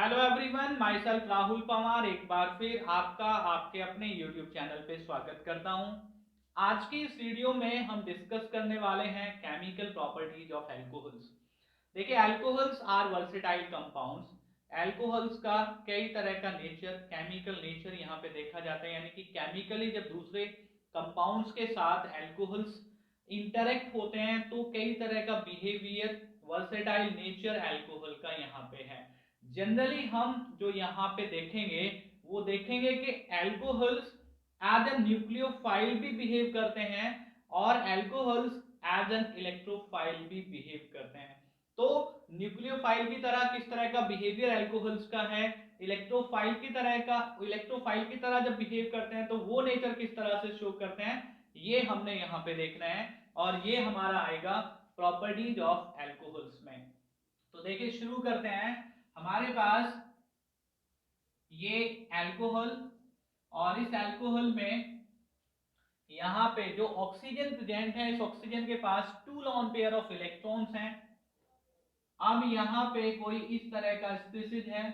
Hello everyone, my self Rahul Pawar एक बार फिर आपका आपके अपने यूट्यूब चैनल पे स्वागत करता हूं। आज की इस वीडियो में हम डिस्कस करने वाले हैं केमिकल प्रॉपर्टीज ऑफ अल्कोहल्स। देखिए, alcohols are versatile compounds. Alcohols का कई तरह का नेचर, केमिकल नेचर यहाँ पे देखा जाता है, यानी कि केमिकली जब दूसरे कंपाउंड्स के साथ अल्कोहल्स इंटरेक्ट होते हैं तो कई तरह का बिहेवियर, वर्सेटाइल नेचर अल्कोहल का यहाँ पे है। जनरली हम जो यहाँ पे देखेंगे वो देखेंगे कि अल्कोहल्स एज एन न्यूक्लियोफाइल भी बिहेव करते हैं और अल्कोहल्स एज एन इलेक्ट्रोफाइल भी बिहेव करते हैं। तो न्यूक्लियोफाइल की तरह किस तरह का बिहेवियर अल्कोहल्स का है, इलेक्ट्रोफाइल की तरह जब बिहेव करते हैं तो वो नेचर किस तरह से शो करते हैं, ये हमने यहाँ पे देखना है और ये हमारा आएगा प्रॉपर्टीज ऑफ अल्कोहल्स में। तो देखिए, शुरू करते हैं। हमारे पास ये अल्कोहल और इस अल्कोहल में यहाँ पे जो ऑक्सीजन प्रेजेंट है, इस ऑक्सीजन के पास 2 लोन पेयर ऑफ इलेक्ट्रॉन्स हैं। अब यहाँ पे कोई इस तरह का स्पीशीज है,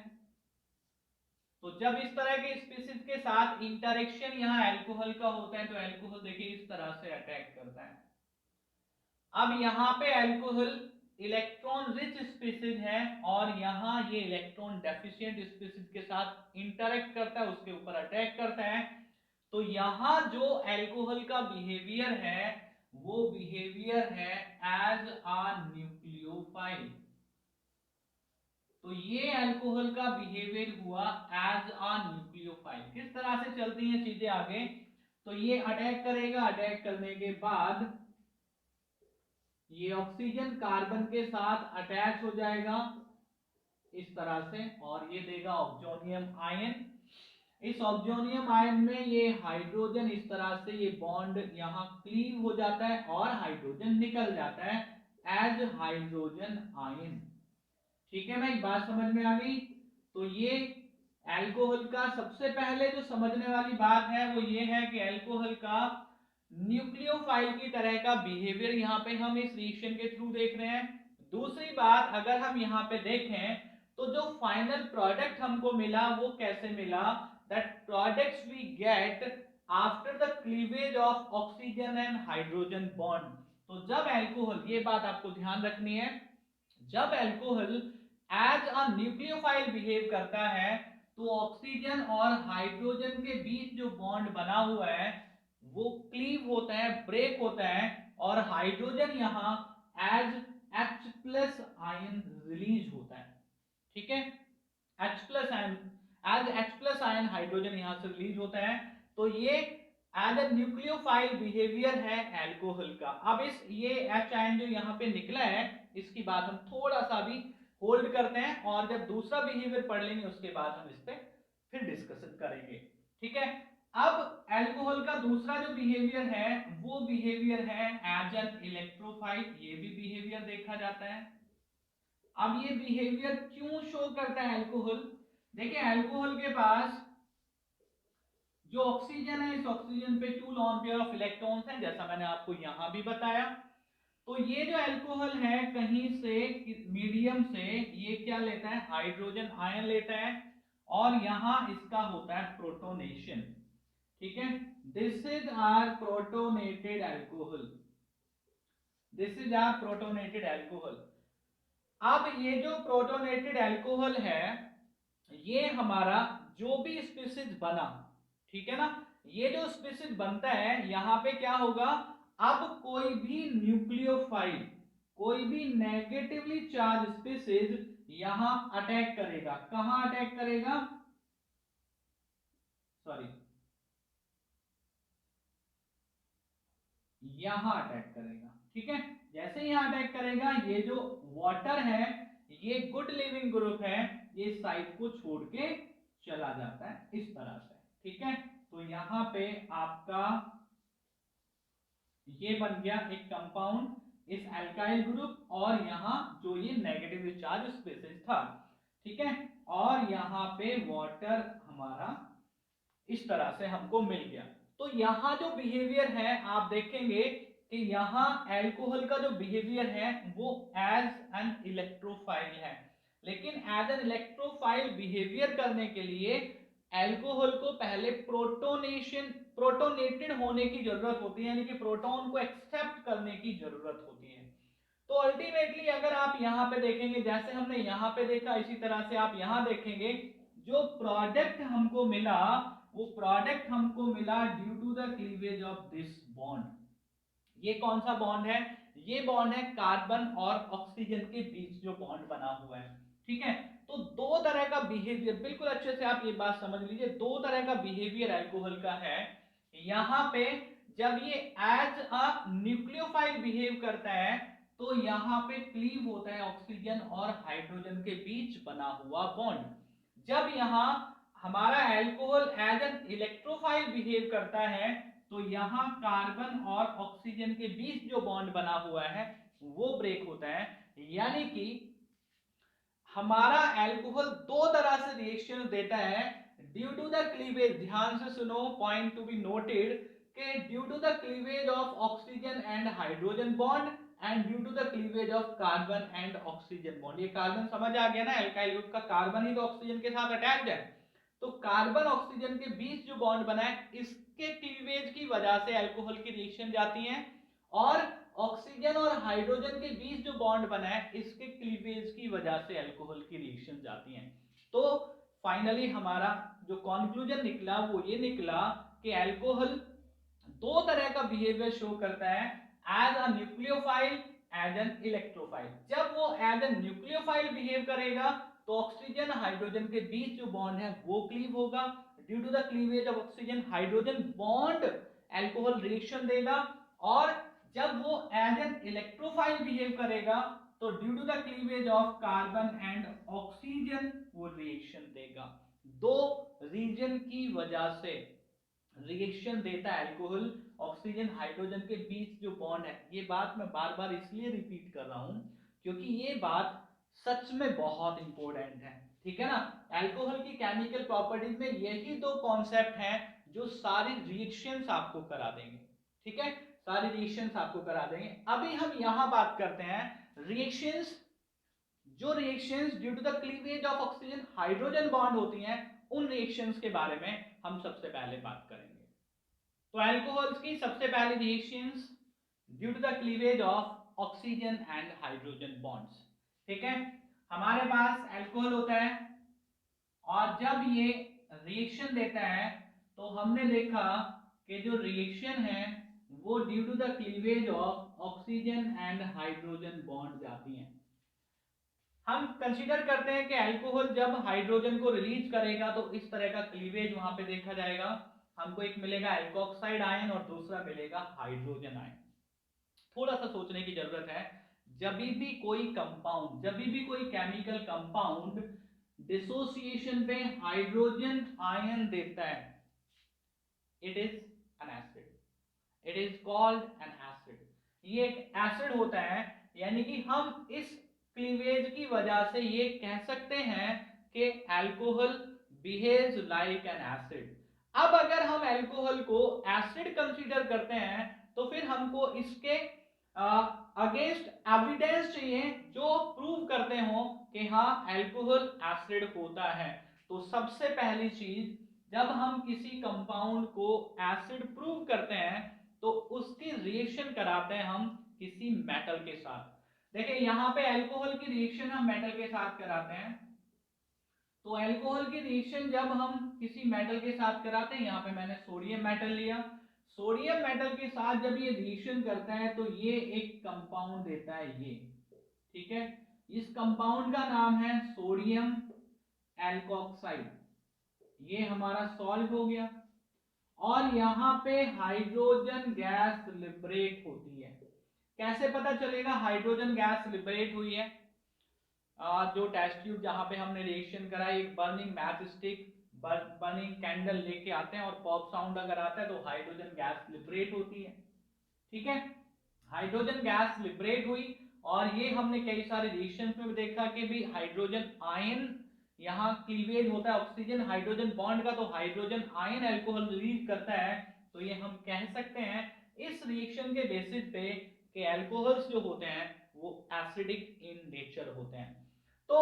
तो जब इस तरह के स्पीशीज के साथ इंटरेक्शन यहाँ अल्कोहल का होता है तो अल्कोहल देखिए इस तरह से अटैक करता है। अब यहाँ पे अल्कोहल इलेक्ट्रॉन रिच स्पीशीज है और यहाँ ये इलेक्ट्रॉन डेफिशिएंट स्पीशीज के साथ इंटरेक्ट करता है, उसके ऊपर अटैक करता है। तो यहाँ जो अल्कोहल का बिहेवियर है वो बिहेवियर है एज अ न्यूक्लियोफाइल। तो ये अल्कोहल का बिहेवियर हुआ एज अ न्यूक्लियोफाइल। किस तरह से चलती हैं चीजें आगे, तो ये अटैक करेगा, अटैक करने के बाद ये ऑक्सीजन कार्बन के साथ अटैच हो जाएगा इस तरह से और ये देगा ऑक्सोनियम आयन। इस ऑक्सोनियम आयन में ये हाइड्रोजन इस तरह से ये बॉन्ड यहाँ क्लीव हो जाता है और हाइड्रोजन निकल जाता है एज हाइड्रोजन आयन। ठीक है ना, ये बात समझ में आ गई। तो ये अल्कोहल का सबसे पहले जो समझने वाली बात है वो ये है कि अल्कोहल का न्यूक्लियोफाइल की तरह का बिहेवियर यहाँ पे हम इस रिएक्शन के थ्रू देख रहे हैं। दूसरी बात, अगर हम यहाँ पे देखें तो जो फाइनल प्रोडक्ट हमको मिला वो कैसे मिला, that products we get after the cleavage of oxygen and hydrogen bond. तो जब अल्कोहल, ये बात आपको ध्यान रखनी है, जब alcohol as a nucleophile behave करता है तो ऑक्सीजन और हाइड्रोजन के बीच जो बॉन्ड बना हुआ है वो क्लीव होता है, ब्रेक होता है और हाइड्रोजन यहाँ as H plus ion release होता है। ठीक है, H plus ion, as H plus ion hydrogen यहां से रिलीज होता है। तो ये एज ए न्यूक्लियोफाइल बिहेवियर है अल्कोहल का। अब इस ये H आयन जो यहाँ पे निकला है इसकी बात हम थोड़ा सा भी होल्ड करते हैं और जब दूसरा बिहेवियर पढ़ लेंगे उसके बाद हम इस पे फिर डिस्कशन करेंगे। ठीक है, अब अल्कोहल का दूसरा जो बिहेवियर है वो बिहेवियर है एज एन इलेक्ट्रोफाइल। ये भी बिहेवियर देखा जाता है। अब ये बिहेवियर क्यों शो करता है अल्कोहल, देखिए अल्कोहल के पास जो ऑक्सीजन है, इस ऑक्सीजन पे 2 लोन पेयर ऑफ इलेक्ट्रॉन्स हैं, जैसा मैंने आपको यहां भी बताया। तो ये जो अल्कोहल है कहीं से मीडियम से ये क्या लेता है, हाइड्रोजन आयन लेता है और यहां इसका होता है प्रोटोनेशन। ठीक है, this is our protonated alcohol, this is our protonated alcohol. अब ये जो प्रोटोनेटेड अल्कोहल है ये हमारा जो भी स्पीशीज बना, ठीक है ना, ये जो स्पीशीज बनता है यहां पे क्या होगा, अब कोई भी न्यूक्लियोफाइल, कोई भी नेगेटिवली चार्ज स्पीशीज यहां अटैक करेगा। कहां अटैक करेगा, सॉरी, यहां अटैक करेगा। ठीक है, जैसे यहां अटैक करेगा ये जो वाटर है, ये गुड लिविंग ग्रुप है, ये साइड को छोड़ के चला जाता है इस तरह से। ठीक है, तो यहां पे आपका ये बन गया एक कंपाउंड इस अल्काइल ग्रुप और यहां जो ये नेगेटिव चार्ज स्पीशीज था। ठीक है, और यहां पे वाटर हमारा इस तरह से हमको मिल गया। तो यहां जो बिहेवियर है आप देखेंगे कि यहां अल्कोहल का जो बिहेवियर है वो एज एन इलेक्ट्रोफाइल है, लेकिन as an electro electrophile behaviour करने के लिए अल्कोहल को पहले प्रोटोनेटेड होने की जरूरत होती है, यानी कि प्रोटॉन को एक्सेप्ट करने की जरूरत होती है। तो अल्टीमेटली अगर आप यहाँ पे देखेंगे, जैसे हमने यहाँ पे देखा, इसी तरह से आप यहाँ देखेंगे, जो प्रोडक्ट हमको मिला वो प्रोडक्ट हमको मिला due to the cleavage of this bond. ये कौन सा बॉन्ड है? ये बॉन्ड है कार्बन और ऑक्सीजन के बीच जो बॉन्ड बना हुआ है। ठीक है, तो दो तरह का बिहेवियर, बिल्कुल अच्छे से आप ये बात समझ लीजिए, दो तरह का बिहेवियर अल्कोहल का है। यहाँ पे जब ये एज अ न्यूक्लियोफाइल बिहेव करता है तो यहाँ पे क्लीव होता है ऑक्सीजन और हाइड्रोजन के बीच बना हुआ बॉन्ड। जब यहाँ हमारा alcohol as an electrophile behave करता है तो यहाँ कार्बन और ऑक्सीजन के बीच जो बॉन्ड बना हुआ है वो ब्रेक होता है। यानी कि हमारा अल्कोहल दो तरह से रिएक्शन देता है ड्यू टू द क्लीवेज। ध्यान से सुनो, पॉइंट टू बी नोटेड, कि due to the cleavage of oxygen and hydrogen bond and due to the cleavage of carbon and oxygen bond. ये कार्बन समझ आ गया ना, एल्काइल ग्रुप का कार्बन ही तो ऑक्सीजन के साथ अटैच्ड है। तो कार्बन ऑक्सीजन के बीच जो बॉन्ड बना है इसके क्लीवेज की वजह से अल्कोहल की रिएक्शन जाती है, और ऑक्सीजन और हाइड्रोजन के बीच जो बॉन्ड बना है इसके क्लीवेज की वजह से अल्कोहल की रिएक्शन जाती हैं। तो फाइनली हमारा जो कंक्लूजन निकला वो ये निकला कि अल्कोहल दो तरह का बिहेवियर शो करता है, as a nucleophile, as an electrophile. जब वो एज एन न्यूक्लियोफाइल बिहेव करेगा तो ऑक्सीजन हाइड्रोजन के बीच जो बॉन्ड है वो क्लीव होगा, due to the cleavage of oxygen hydrogen bond alcohol reaction देगा। और जब वो एज एन इलेक्ट्रोफाइल बिहेव करेगा तो due to the cleavage of carbon and oxygen वो रिएक्शन देगा। दो रीजन की वजह से रिएक्शन देता है अल्कोहल ऑक्सीजन हाइड्रोजन के बीच जो बॉन्ड है। ये बात मैं बार बार इसलिए रिपीट कर रहा हूं क्योंकि ये बात सच में बहुत इंपॉर्टेंट है। ठीक है ना, अल्कोहल की केमिकल प्रॉपर्टीज में यही दो कॉन्सेप्ट हैं जो सारी रिएक्शंस आपको करा देंगे। ठीक है, सारी रिएक्शंस आपको करा देंगे। अभी हम यहां बात करते हैं रिएक्शंस, जो reactions due to the cleavage of oxygen hydrogen bond होती हैं उन रिएक्शंस के बारे में हम सबसे पहले बात करेंगे। तो अल्कोहल्स की सबसे पहली reactions due to the cleavage of oxygen and hydrogen bonds. ठीक है, हमारे पास अल्कोहल होता है और जब ये रिएक्शन देता है तो हमने देखा कि जो रिएक्शन है वो due to the cleavage of oxygen and hydrogen bond जाती हैं। हम कंसीडर करते हैं कि अल्कोहल जब हाइड्रोजन को रिलीज करेगा तो इस तरह का क्लीवेज वहां पे देखा जाएगा। हमको एक मिलेगा एल्कोक्साइड आयन और दूसरा मिलेगा हाइड्रोजन आयन। थोड़ा सा सोचने की जरूरत है, जब भी कोई कंपाउंड, जब भी कोई केमिकल कंपाउंड डिसोसिएशन पे हाइड्रोजन आयन देता है, it is an acid, it is called an acid. ये एक एसिड होता है, यानी कि हम इस क्लीवेज की वजह से ये कह सकते हैं कि alcohol behaves like an acid. अब अगर हम अल्कोहल को एसिड कंसीडर करते हैं तो फिर हमको इसके अगेंस्ट एविडेंस चाहिए जो प्रूव करते हो कि हाँ अल्कोहल एसिड होता है। तो सबसे पहली चीज, जब हम किसी कंपाउंड को एसिड प्रूव करते हैं तो उसकी रिएक्शन कराते हैं हम किसी मेटल के साथ। देखिए यहाँ पे अल्कोहल की रिएक्शन हम मेटल के साथ कराते हैं। तो अल्कोहल की रिएक्शन जब हम किसी मेटल के साथ कराते हैं, यहाँ पे मैंने सोडियम मेटल लिया, सोडियम मेटल के साथ जब ये रिएक्शन करता है तो ये एक कंपाउंड देता है ये। ठीक है, इस कंपाउंड का नाम है सोडियम एल्कोक्साइड। ये हमारा सॉल्ट हो गया और यहाँ पे हाइड्रोजन गैस लिबरेट होती है। कैसे पता चलेगा हाइड्रोजन गैस लिबरेट हुई है? जो टेस्ट ट्यूब जहां पे हमने रिएक्शन कराई, एक burning match stick, burning candle लेके आते हैं और पॉप साउंड अगर आता है तो हाइड्रोजन गैस लिबरेट होती है। ठीक है, हाइड्रोजन गैस लिबरेट हुई और ये हमने कई सारे रिएक्शंस में देखा कि भी हाइड्रोजन आयन, यहाँ क्लीवेज होता है ऑक्सीजन हाइड्रोजन बॉन्ड का, तो हाइड्रोजन आयन अल्कोहल रिलीज करता है। तो ये हम कह सकते हैं इस रिएक्शन के बेसिस पे कि अल्कोहल्स जो होते हैं वो एसिडिक इन नेचर होते हैं। तो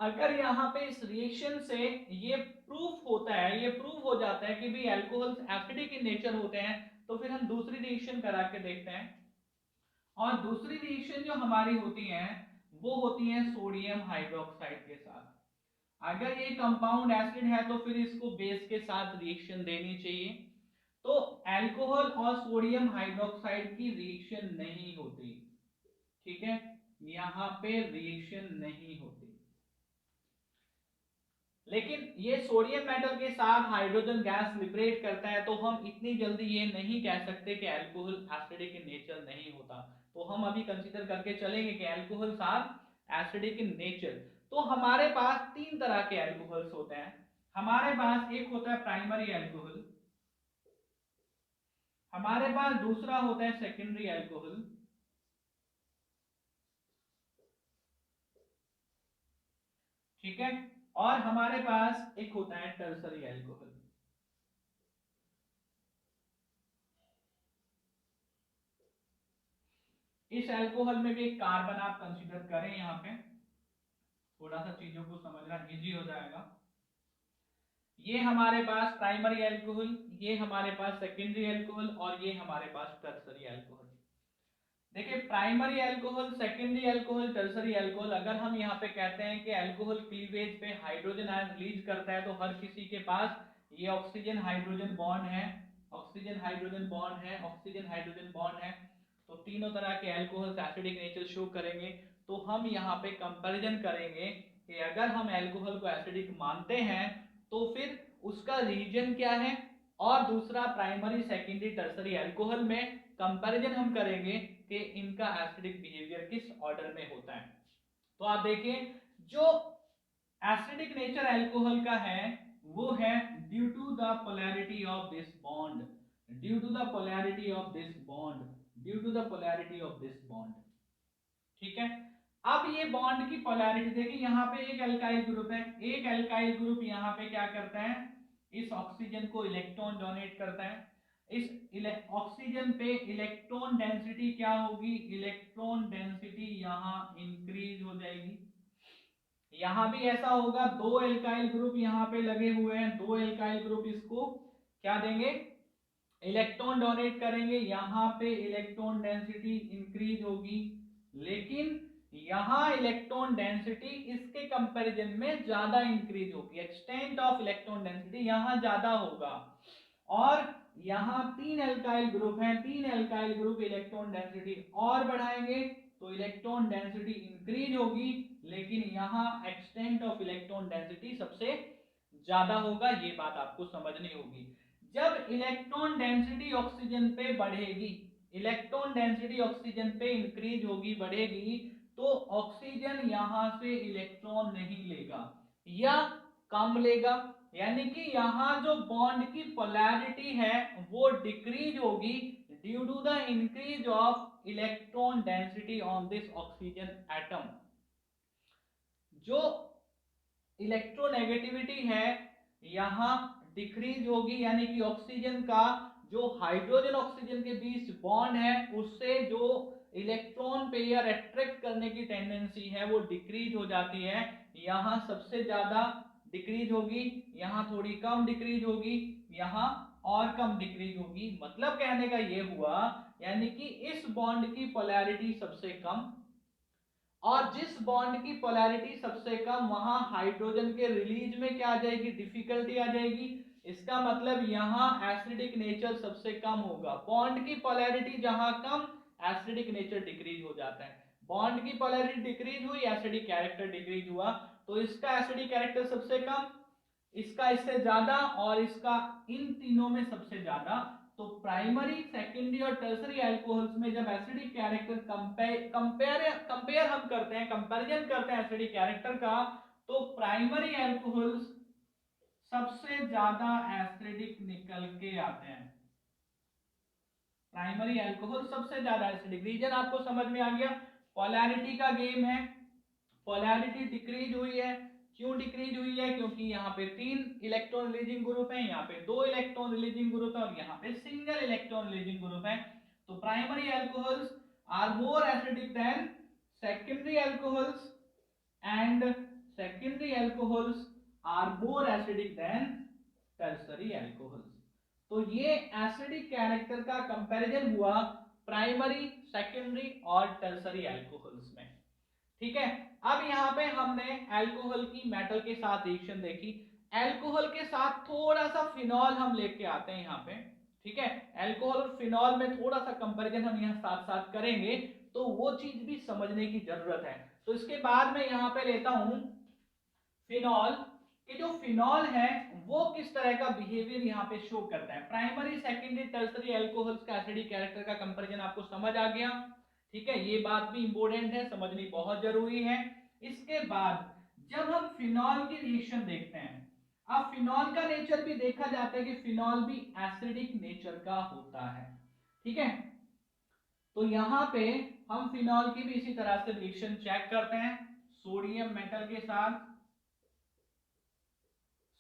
अगर यहाँ पे इस रिएक्शन से ये प्रूफ होता है, ये प्रूफ हो जाता है कि भी अल्कोहल्स एसिडिक इन नेचर होते हैं, तो फिर हम दूसरी रिएक्शन करा के देखते हैं। और दूसरी रिएक्शन जो हमारी होती है वो होती है सोडियम हाइड्रोक्साइड के साथ। अगर ये कंपाउंड एसिड है तो फिर इसको बेस के साथ रिएक्शन देनी चाहिए। तो अल्कोहल और सोडियम हाइड्रोक्साइड की रिएक्शन नहीं होती, ठीक है, यहाँ पे रिएक्शन नहीं होती। लेकिन ये सोडियम मेटल के साथ हाइड्रोजन गैस लिबरेट करता है, तो हम इतनी जल्दी ये नहीं कह सकते कि अल्कोहल एसिडिक इन नेचर नहीं होता। तो हम अभी कंसीडर करके चलेंगे कि alcohols are acidic in nature. तो हमारे पास तीन तरह के अल्कोहल्स होते हैं। हमारे पास एक होता है प्राइमरी अल्कोहल, हमारे पास दूसरा होता है सेकेंडरी अल्कोहल, ठीक है, और हमारे पास एक होता है टर्सरी अल्कोहल। इस अल्कोहल में भी एक कार्बन आप कंसीडर करें, यहां पे थोड़ा सा चीजों को समझना इजी हो जाएगा। ये हमारे पास प्राइमरी अल्कोहल, ये हमारे पास सेकेंडरी अल्कोहल, और ये हमारे पास टर्सरी अल्कोहल। देखिए primary alcohol, secondary alcohol, tertiary alcohol, अगर हम यहाँ पे कहते हैं कि अल्कोहल क्लीवेज पे हाइड्रोजन आयन रिलीज करता है, तो हर किसी के पास ये ऑक्सीजन हाइड्रोजन बॉन्ड है, ऑक्सीजन हाइड्रोजन बॉन्ड है, ऑक्सीजन हाइड्रोजन बॉन्ड है। तो तीनों तरह के अल्कोहल एसिडिक नेचर शो करेंगे। तो हम यहाँ पे कंपैरिजन करेंगे कि अगर हम अल्कोहल को एसिडिक मानते हैं तो फिर उसका रीजन क्या है, और दूसरा प्राइमरी सेकेंडरी टर्सरी अल्कोहल में कंपैरिजन हम करेंगे कि इनका एसिडिक बिहेवियर किस ऑर्डर में होता है। तो आप देखिए जो एसिडिक नेचर अल्कोहल का है वो है due to the polarity of this bond, due to the polarity of this bond, due to the polarity of this bond, ठीक है। अब ये बॉन्ड की पोलैरिटी देखिए, यहाँ पे एक अल्काइल ग्रुप है, एक अल्काइल ग्रुप यहाँ पे क्या करता है, इस ऑक्सीजन को इलेक्ट्रॉन डोनेट करता है। इस ऑक्सीजन पे इलेक्ट्रॉन डेंसिटी क्या होगी, इलेक्ट्रॉन डेंसिटी यहाँ इंक्रीज हो जाएगी। यहां भी ऐसा होगा, दो एल्काइल ग्रुप यहाँ पे लगे हुए हैं, दो एल्काइल ग्रुप इसको क्या देंगे, इलेक्ट्रॉन डोनेट करेंगे, यहाँ पे इलेक्ट्रॉन डेंसिटी इंक्रीज होगी। लेकिन यहाँ इलेक्ट्रॉन डेंसिटी इसके कंपैरिजन में ज्यादा इंक्रीज होगी, एक्सटेंट ऑफ इलेक्ट्रॉन डेंसिटी यहाँ ज्यादा होगा। और यहाँ तीन एल्काइल ग्रुप हैं, तीन एल्काइल ग्रुप इलेक्ट्रॉन डेंसिटी और बढ़ाएंगे, तो इलेक्ट्रॉन डेंसिटी इंक्रीज होगी, लेकिन यहाँ एक्सटेंट ऑफ इलेक्ट्रॉन डेंसिटी सबसे ज्यादा होगा। ये बात आपको समझनी होगी। जब इलेक्ट्रॉन डेंसिटी ऑक्सीजन पे बढ़ेगी, इलेक्ट्रॉन डेंसिटी ऑक्सीजन पे इंक्रीज होगी, बढ़ेगी, तो ऑक्सीजन यहां से इलेक्ट्रॉन नहीं लेगा या कम लेगा, यानी कि यहां जो बॉन्ड की पोलैरिटी है वो डिक्रीज होगी due to the increase of electron density on this oxygen atom. जो इलेक्ट्रोनेगेटिविटी है यहां डिक्रीज होगी, यानी कि ऑक्सीजन का जो हाइड्रोजन ऑक्सीजन के बीच बॉन्ड है उससे जो इलेक्ट्रॉन पेयर अट्रैक्ट करने की टेंडेंसी है वो डिक्रीज हो जाती है। यहां सबसे ज्यादा डिक्रीज होगी, यहां थोड़ी कम डिक्रीज होगी, यहां और कम डिक्रीज होगी। मतलब कहने का ये हुआ, यानी कि इस बॉन्ड की पोलैरिटी सबसे कम, और जिस बॉन्ड की पोलैरिटी सबसे कम वहां हाइड्रोजन के रिलीज में क्या आ जाएगी, डिफिकल्टी आ जाएगी। इसका मतलब यहां एसिडिक नेचर सबसे कम होगा। बॉन्ड की पोलैरिटी जहां कम, एसिडिक नेचर डिक्रीज हो जाता है। बॉन्ड की पोलैरिटी डिक्रीज हुई, एसिडिक कैरेक्टर डिक्रीज हुआ, तो इसका एसिडिक कैरेक्टर सबसे कम, इसका इससे ज्यादा, और इसका इन तीनों में सबसे ज्यादा। तो प्राइमरी सेकेंडरी और टर्सरी अल्कोहल्स में जब एसिडिक कैरेक्टर कंपेयर हम करते हैं, कंपैरिजन करते हैं एसिडिक कैरेक्टर का, तो प्राइमरी अल्कोहल्स सबसे ज्यादा एसिडिक निकल के आते हैं। प्राइमरी अल्कोहल सबसे ज्यादा एसिडिक, रीजन आपको समझ में आ गया। पोलैरिटी का गेम है, पोलैरिटी डिक्रीज हुई है। क्यों डिक्रीज हुई है, क्योंकि यहाँ पे तीन इलेक्ट्रॉन रिलीजिंग ग्रुप है, यहाँ पे दो इलेक्ट्रॉन रिलीजिंग ग्रुप है, और यहाँ पे सिंगल इलेक्ट्रॉन रिलीजिंग ग्रुप है। तो primary alcohols are more acidic than secondary alcohols, and secondary alcohols are more acidic than tertiary alcohols. तो ये एसिडिक कैरेक्टर का कंपैरिजन हुआ प्राइमरी, सेकेंडरी और टर्सरी अल्कोहल्स में। ठीक है, अब यहाँ पे हमने अल्कोहल की मेटल के साथ रिएक्शन देखी। अल्कोहल के साथ थोड़ा सा फिनॉल हम लेके आते हैं यहाँ पे। ठीक है, अल्कोहल और फिनॉल में थोड़ा सा कंपैरिजन हम यहाँ साथ साथ करेंगे, तो वो चीज भी समझने की जरूरत है। तो इसके बाद मैं यहाँ पे लेता हूं फिनॉल, कि जो फिनॉल है वो किस तरह का बिहेवियर यहाँ पे शो करता है। प्राइमरी, सेकेंडरी, टर्सरी अल्कोहल्स का एसिडिक कैरेक्टर का कंपैरिजन आपको समझ आ गया। ठीक है, ये बात भी इंपॉर्टेंट है, समझनी बहुत जरूरी है। इसके बाद जब हम फिनॉल की रिएक्शन देखते हैं, अब फिनॉल का नेचर भी देखा जाता है कि फिनॉल भी एसिडिक नेचर का होता है। ठीक है, तो यहां पे हम फिनॉल की भी इसी तरह से रिएक्शन चेक करते हैं। सोडियम मेटल के साथ,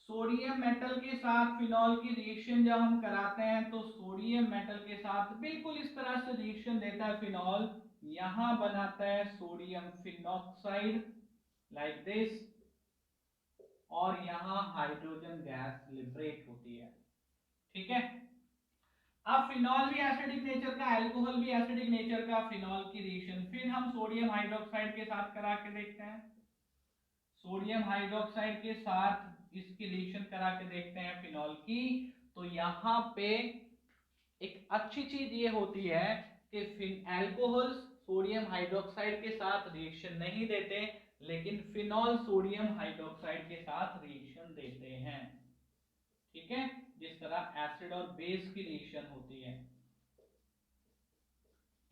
सोडियम मेटल के साथ फिनॉल की रिएक्शन जब हम कराते हैं तो सोडियम मेटल के साथ बिल्कुल इस तरह से रिएक्शन देता है फिनॉल। यहां बनाता है सोडियम फिनॉक्साइड लाइक दिस, और यहां हाइड्रोजन गैस लिबरेट होती है। ठीक है, अब फिनॉल भी एसिडिक नेचर का, अल्कोहल भी एसिडिक नेचर का, फिनॉल की रिएक्शन फिर हम सोडियम हाइड्रोक्साइड के साथ करा के देखते हैं। सोडियम हाइड्रोक्साइड के साथ इसकी रिएक्शन करा के देखते हैं फिनॉल की। तो यहां पे एक अच्छी चीज ये होती है कि अल्कोहल्स सोडियम हाइड्रोक्साइड के साथ रिएक्शन नहीं देते, लेकिन फिनॉल सोडियम हाइड्रोक्साइड के साथ रिएक्शन देते हैं। ठीक है, जिस तरह एसिड और बेस की रिएक्शन होती है।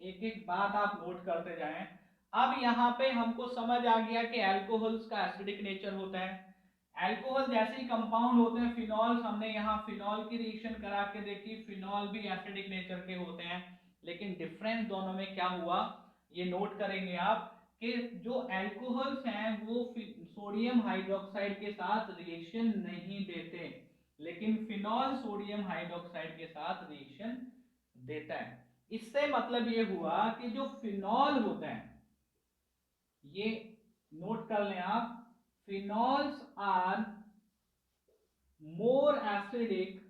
एक एक बात आप नोट करते जाएं। अब यहाँ पे हमको समझ आ गया कि अल्कोहल्स का एसिडिक नेचर होता है। अल्कोहल जैसे ही कंपाउंड होते हैं, फिनॉल्स, हमने यहाँ फिनॉल की रिएक्शन करा के देखी, फिनॉल भी एसिडिक नेचर के होते हैं। लेकिन डिफरेंस दोनों में क्या हुआ ये नोट करेंगे आप, कि जो अल्कोहल्स हैं वो सोडियम हाइड्रोक्साइड के साथ रिएक्शन नहीं देते, लेकिन फिनॉल सोडियम हाइड्रोक्साइड के साथ रिएक्शन देता है। इससे मतलब ये हुआ कि जो फिनॉल होता है, ये नोट कर लें आप, phenols are more acidic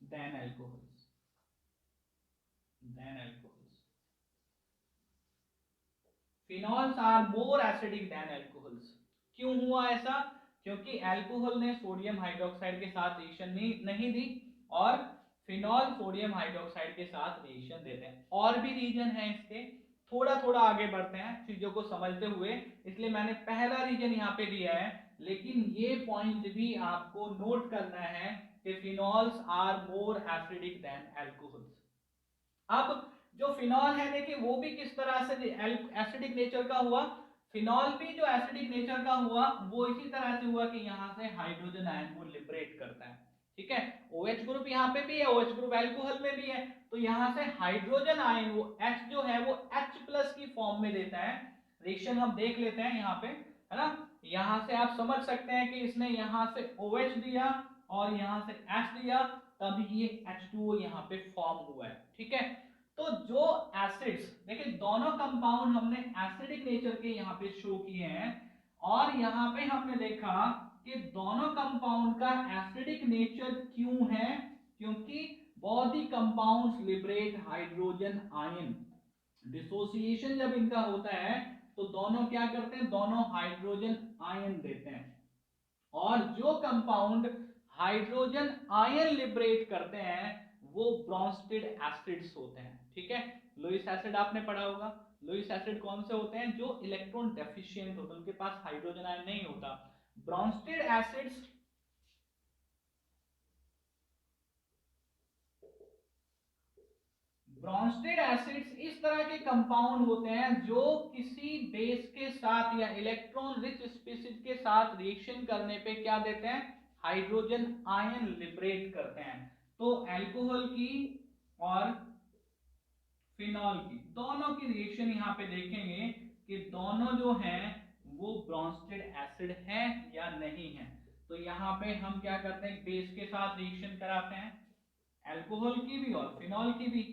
than alcohols, phenols are more acidic than alcohols. क्यों हुआ ऐसा? क्योंकि अल्कोहल ने सोडियम हाइड्रोक्साइड के साथ रिएक्शन नहीं दी, और फिनॉल सोडियम हाइड्रोक्साइड के साथ रिएक्शन देते हैं। और भी रीजन है इसके, थोड़ा थोड़ा आगे बढ़ते हैं चीजों को समझते हुए, इसलिए मैंने पहला रीजन यहाँ पे दिया है, लेकिन ये पॉइंट भी आपको नोट करना है कि phenols are more acidic than alcohols. अब जो फिनॉल है देखिए वो भी किस तरह से एसिडिक नेचर का हुआ, फिनॉल भी जो एसिडिक नेचर का हुआ वो इसी तरह से हुआ कि यहाँ से हाइड्रोजन आयन को लिबरेट करता है। ठीक है, OH ग्रुप यहाँ पे भी है, OH ग्रुप अल्कोहल में भी है, तो यहाँ से हाइड्रोजन आयन वो H जो है वो H+ की फॉर्म में देता है। रिएक्शन हम देख लेते हैं यहाँ पे, है ना। यहाँ से आप समझ सकते हैं कि इसने यहाँ से OH दिया और यहाँ से H दिया, तभी ये H2O यहाँ पे फॉर्म हुआ है। ठीक है, तो जो एसिड्स देखिए दोनों कंपाउंड हमने एसिडिक नेचर के यहाँ पे शो किए हैं, और यहाँ पे हमने देखा कि दोनों कंपाउंड का एसिडिक नेचर क्यों है, क्योंकि both the compounds liberate hydrogen ion. Dissociation जब इनका होता है तो दोनों क्या करते हैं, दोनों हाइड्रोजन आयन देते हैं, और जो कंपाउंड हाइड्रोजन आयन लिबरेट करते हैं वो ब्रोंस्टेड एसिड्स होते हैं। ठीक है, लुईस एसिड आपने पढ़ा होगा। लुईस एसिड कौन से होते हैं? जो इलेक्ट्रॉन डेफिशिएंट होते हैं, उनके पास हाइड्रोजन आयन नहीं होता। ब्रोंस्टेड एसिड्स ब्रोंस्टेड एसिड्स इस तरह के कंपाउंड होते हैं जो किसी बेस के साथ या इलेक्ट्रॉन रिच स्पीशीज के साथ रिएक्शन करने पे क्या देते हैं, हाइड्रोजन आयन लिबरेट करते हैं। तो अल्कोहल की और फिनॉल की दोनों की रिएक्शन यहाँ पे देखेंगे कि दोनों जो हैं वो ब्रोंस्टेड एसिड हैं या नहीं है। तो यहाँ पे हम क्या करते हैं, बेस के साथ रिएक्शन कराते हैं, अल्कोहल की भी और फिनॉल की भी।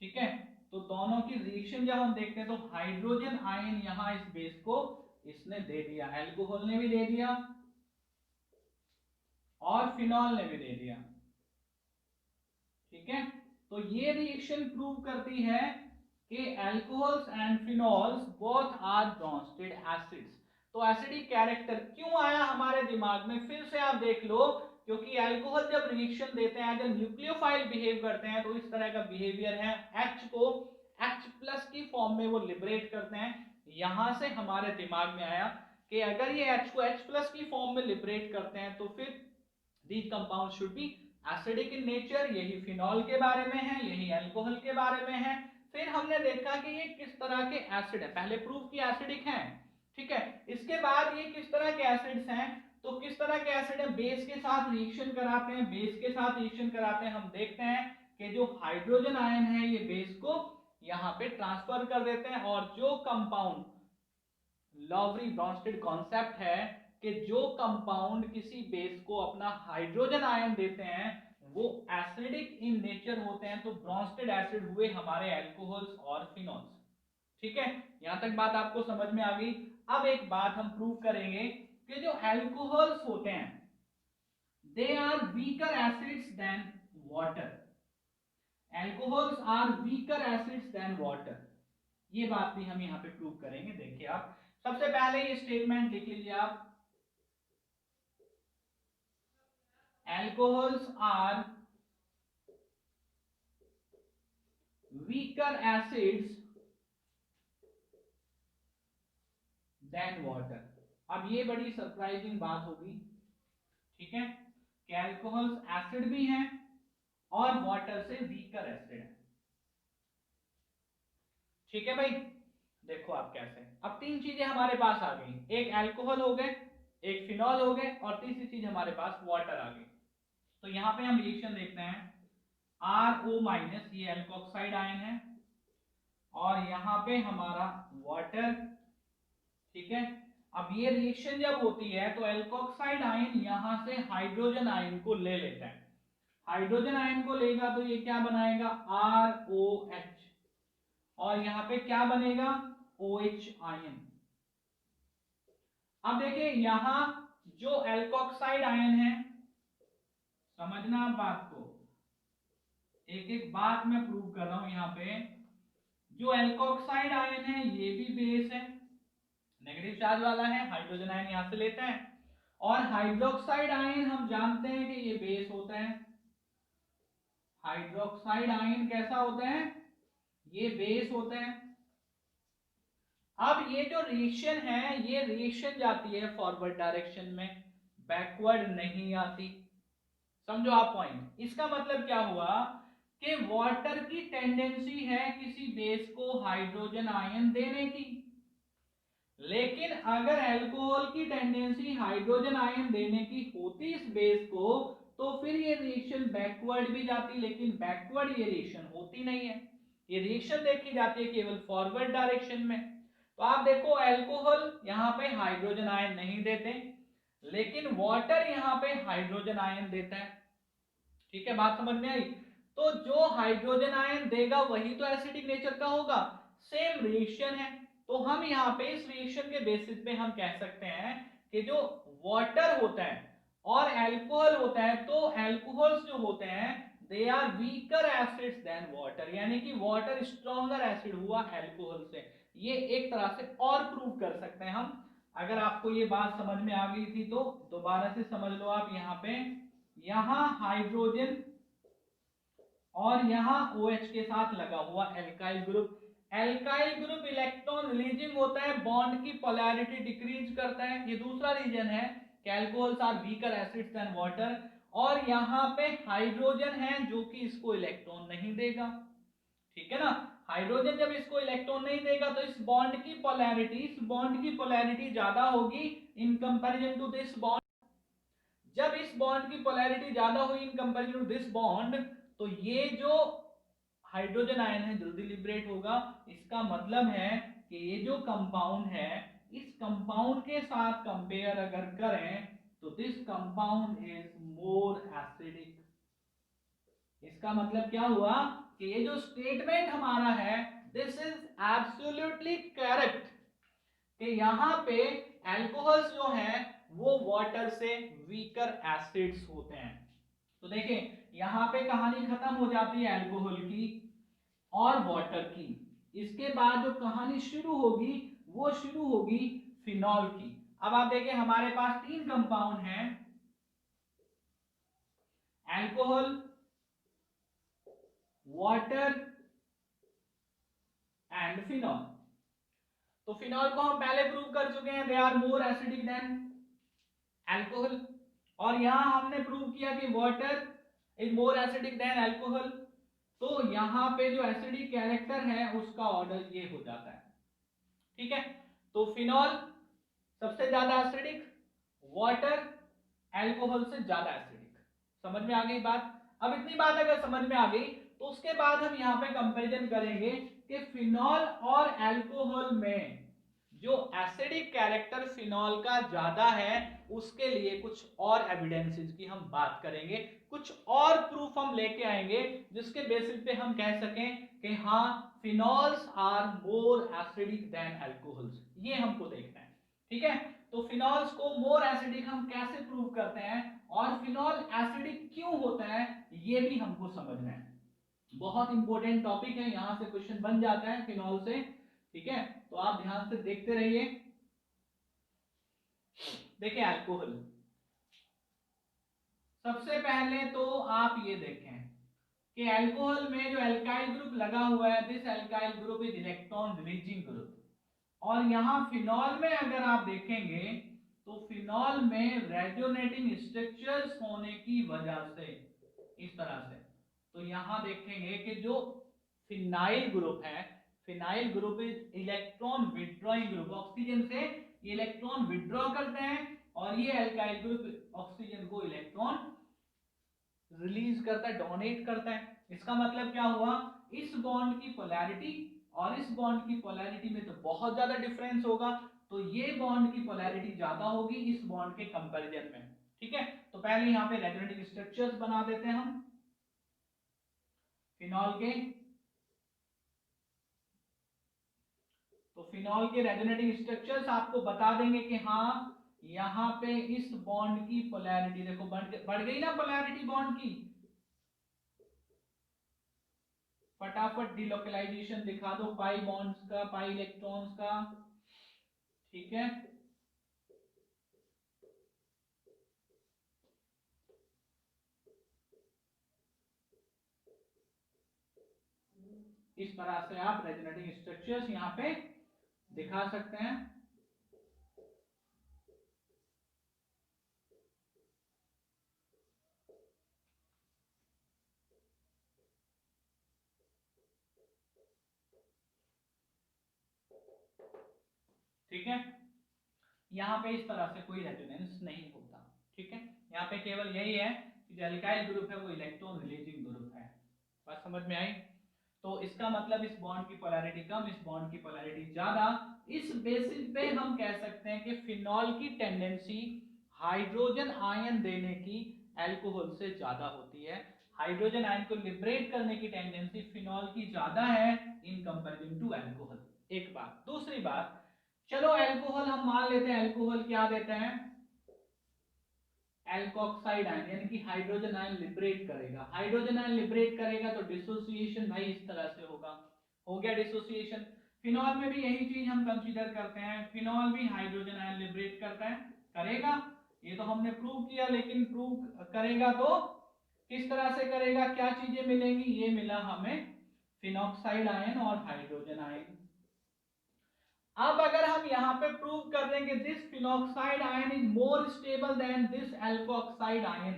ठीक है, तो दोनों की रिएक्शन जब हम देखते हैं तो हाइड्रोजन आयन यहां इस बेस को इसने दे दिया, अल्कोहल ने भी दे दिया और फिनॉल ने भी दे दिया। ठीक है, तो ये रिएक्शन प्रूव करती है कि alcohols and phenols both are Bronsted acids. तो एसिडिक कैरेक्टर क्यों आया हमारे दिमाग में, फिर से आप देख लो, क्योंकि अल्कोहल जब रिएक्शन देते हैं, जब न्यूक्लियोफाइल बिहेव करते हैं तो इस तरह का बिहेवियर है, H को H+ की फॉर्म में वो लिबरेट करते हैं। यहां से हमारे दिमाग में आया कि अगर ये H को H+ की फॉर्म में लिबरेट करते हैं तो फिर these compounds should be acidic in nature। यही फिनॉल के बारे में है, यही अल्कोहल के बारे में है। फिर हमने देखा कि ये किस तरह के एसिड है, पहले प्रूफ किया एसिडिक हैं, ठीक है। इसके बाद ये किस तरह के एसिड्स हैं, तो किस तरह के एसिड है, बेस के साथ रिएक्शन कराते हैं, बेस के साथ रिएक्शन कराते हैं। हम देखते हैं कि जो हाइड्रोजन आयन है ये बेस को यहाँ पे ट्रांसफर कर देते हैं, और जो कंपाउंड लॉवरी ब्रॉन्स्टेड कॉन्सेप्ट है कि जो कंपाउंड किसी बेस को अपना हाइड्रोजन आयन देते हैं वो एसिडिक इन नेचर होते हैं, तो ब्रॉन्स्टेड एसिड हुए हमारे अल्कोहल्स और फिनॉल्स। ठीक है, यहां तक बात आपको समझ में आ गई। अब एक बात हम प्रूव करेंगे कि जो अल्कोहल्स होते हैं they are weaker acids than water. Alcohols are weaker acids than water, ये बात भी हम यहां पे प्रूव करेंगे। देखिए आप सबसे पहले ये स्टेटमेंट लिख लीजिए आप, alcohols are weaker acids than water। अब ये बड़ी सरप्राइजिंग बात होगी, ठीक है, कि अल्कोहल्स एसिड भी हैं और वाटर से वीकर एसिड है। ठीक है भाई, देखो आप कैसे, अब तीन चीजें हमारे पास आ गई, एक अल्कोहल हो गए, एक फिनॉल हो गए, और तीसरी चीज हमारे पास वाटर आ गई। तो यहां पे हम रिएक्शन देखते हैं, RO- ये अल्कोक्साइड आयन है, और यहां पे हमारा वाटर। ठीक है, अब ये रिएक्शन जब होती है तो एल्कोक्साइड आयन यहां से हाइड्रोजन आयन को ले लेता है, हाइड्रोजन आयन को लेगा तो ये क्या बनाएगा, ROH, और यहां पे क्या बनेगा, OH आयन। अब देखिए यहां जो एल्कोक्साइड आयन है, समझना बात को, एक एक बात मैं प्रूव कर रहा हूं। यहां पे जो एल्कोक्साइड आयन है ये भी बेस है, नेगेटिव चार्ज वाला है, हाइड्रोजन आयन यहां से लेता है, और हाइड्रोक्साइड आयन हम जानते हैं कि ये बेस होता है। हाइड्रोक्साइड आयन कैसा होता है, ये बेस होता है। अब ये जो रिएक्शन है ये रिएक्शन जाती है फॉरवर्ड डायरेक्शन में, बैकवर्ड नहीं आती। समझो आप पॉइंट, इसका मतलब क्या हुआ कि वाटर की टेंडेंसी है किसी बेस को हाइड्रोजन आयन देने की, लेकिन अगर अल्कोहल की टेंडेंसी हाइड्रोजन आयन देने की होती इस बेस को, तो फिर ये रिएक्शन बैकवर्ड भी जाती, लेकिन बैकवर्ड ये रिएक्शन होती नहीं है, ये रिएक्शन देखी जाती है केवल फॉरवर्ड डायरेक्शन में। तो आप देखो अल्कोहल यहाँ पे हाइड्रोजन आयन नहीं देते, लेकिन वाटर यहाँ पे हाइड्रोजन आयन देता है। ठीक है, बात समझ में आई। तो जो हाइड्रोजन आयन देगा वही तो एसिडिक नेचर का होगा, सेम रिएक्शन है। तो हम यहाँ पे इस रिएक्शन के बेसिस पे हम कह सकते हैं कि जो वाटर होता है और अल्कोहल होता है, तो अल्कोहल्स जो होते हैं they are weaker acids than water, यानी कि वाटर स्ट्रॉन्गर एसिड हुआ अल्कोहल से। ये एक तरह से और प्रूव कर सकते हैं हम। अगर आपको ये बात समझ में आ गई थी तो दोबारा से समझ लो आप, यहाँ पे यहां हाइड्रोजन और यहां OH के साथ लगा हुआ alkyl group, alkyl group electron releasing होता है, बॉन्ड की पोलैरिटी डिक्रीज करता है, ये दूसरा रीजन है कि alcohols are weaker acids than water. और यहां पे हाइड्रोजन है जो कि इसको इलेक्ट्रॉन नहीं देगा, ठीक है ना, हाइड्रोजन जब इसको इलेक्ट्रॉन नहीं देगा तो इस बॉन्ड की पोलैरिटी, इस बॉन्ड की पोलैरिटी ज्यादा होगी in comparison to this bond. जब इस बॉन्ड की पोलैरिटी ज्यादा हुई in comparison to this bond, तो ये जो हाइड्रोजन आयन है जल्दी लिबरेट होगा। इसका मतलब है कि ये जो कंपाउंड है इस कंपाउंड के साथ कंपेयर अगर करें तो this compound is more acidic, इसका मतलब क्या हुआ कि ये जो स्टेटमेंट हमारा है दिस इज एब्सोल्युटली करेक्ट कि यहाँ पे एल्कोहल्स जो हैं वो वाटर से वीकर एसिड्स होते हैं। तो देखें यहाँ पे कहानी खत्म हो जाती है अल्कोहल की और वाटर की। इसके बाद जो कहानी शुरू होगी वो शुरू होगी फिनॉल की। अब आप देखिए हमारे पास तीन कंपाउंड हैं, अल्कोहल, वाटर एंड फिनॉल। तो फिनॉल को हम पहले प्रूव कर चुके हैं, they are more acidic than alcohol. और यहां हमने प्रूव किया कि water is more acidic than alcohol. तो यहाँ पे जो एसिडिक कैरेक्टर है उसका ऑर्डर ये हो जाता है। ठीक है, तो फिनॉल सबसे ज्यादा एसिडिक, वाटर अल्कोहल से ज्यादा एसिडिक। समझ में आ गई बात? अब इतनी बात अगर समझ में आ गई तो उसके बाद हम यहाँ पे कंपैरिजन करेंगे कि फिनॉल और अल्कोहल में जो एसिडिक कैरेक्टर फिनॉल का ज्यादा है उसके लिए कुछ और एविडेंसेस की हम बात करेंगे, कुछ और प्रूफ हम लेके आएंगे जिसके बेसिस पे हम कह सकें कि हाँ phenols are more acidic than alcohols. ये हमको देखना है। ठीक है, तो फिनॉल्स को मोर एसिडिक हम कैसे प्रूव करते हैं और फिनॉल एसिडिक क्यों होता है ये भी हमको समझना है। बहुत इंपॉर्टेंट टॉपिक है, यहां से क्वेश्चन बन जाता है फिनॉल से। ठीक है, तो आप ध्यान से देखते रहिए। देखिए अल्कोहल, सबसे पहले तो आप ये देखें कि अल्कोहल में जो एल्काइल ग्रुप लगा हुआ है this alkyl group is electron releasing group. और यहां फिनॉल में अगर आप देखेंगे तो फिनॉल में रेजोनेटिंग स्ट्रक्चर्स होने की वजह से इस तरह से, तो यहां देखेंगे कि जो फिनाइल ग्रुप है, phenyl group is electron withdrawing group, oxygen से इलेक्ट्रॉन विड्रॉ करते हैं और ये एल्काइल ग्रुप ऑक्सीजन को इलेक्ट्रॉन रिलीज करता है, डोनेट करता है। इसका मतलब क्या हुआ, इस बॉन्ड की पोलैरिटी और इस बॉन्ड की पोलैरिटी में तो बहुत ज्यादा डिफरेंस होगा, तो ये बॉन्ड की पोलैरिटी ज्यादा होगी इस बॉन्ड के कंपैरिजन में। ठीक है, तो पहले यहां पे रेजोनेटिंग स्ट्रक्चर्स बना देते हैं हम फिनॉल के। तो फिनॉल के रेजोनेटिंग स्ट्रक्चर्स आपको बता देंगे कि हाँ यहां पे इस बॉन्ड की पोलैरिटी देखो बढ़ गई ना पोलैरिटी बॉन्ड की। फटाफट डिलोकलाइजेशन दिखा दो पाई बॉन्ड्स का, पाई इलेक्ट्रॉन्स का। ठीक है, इस तरह से आप रेजोनेटिंग स्ट्रक्चर्स यहां पे दिखा सकते हैं। ठीक है, यहाँ पे इस तरह से कोई रेजोनेंस नहीं होता। ठीक है, यहाँ पे केवल यही है कि जो एल्काइल ग्रुप है वो इलेक्ट्रॉन रिलीजिंग ग्रुप है। बात समझ में आई? तो इसका मतलब इस बॉन्ड की पोलैरिटी कम, इस बॉन्ड की पोलैरिटी ज्यादा। इस बेसिस पे हम कह सकते हैं कि फिनॉल की टेंडेंसी हाइड्रोजन आयन देने की अल्कोहल से ज्यादा होती है। हाइड्रोजन आयन को लिबरेट करने की टेंडेंसी फिनॉल की ज्यादा है इन कंपैरिजन टू अल्कोहल। एक बात। दूसरी बात, चलो अल्कोहल हम मान लेते हैं, अल्कोहल क्या देते हैं, एल्कोक्साइड आयन, यानी कि हाइड्रोजन आयन लिबरेट करेगा। हाइड्रोजन आयन लिबरेट करेगा तो डिसोसिएशन भाई इस तरह से होगा, हो गया डिसोसिएशन। फिनॉल में भी यही चीज हम कंसीडर करते हैं, फिनॉल भी हाइड्रोजन आयन लिबरेट करता है, करेगा। ये तो हमने प्रूव किया, लेकिन प्रूव करेगा तो किस तरह से करेगा, क्या चीजें मिलेंगी, ये मिला हमें फिनॉक्साइड आयन और हाइड्रोजन आयन। अब अगर हम यहाँ पे प्रूव कर दें कि this phenoxide ion is more stable than this alkoxide ion,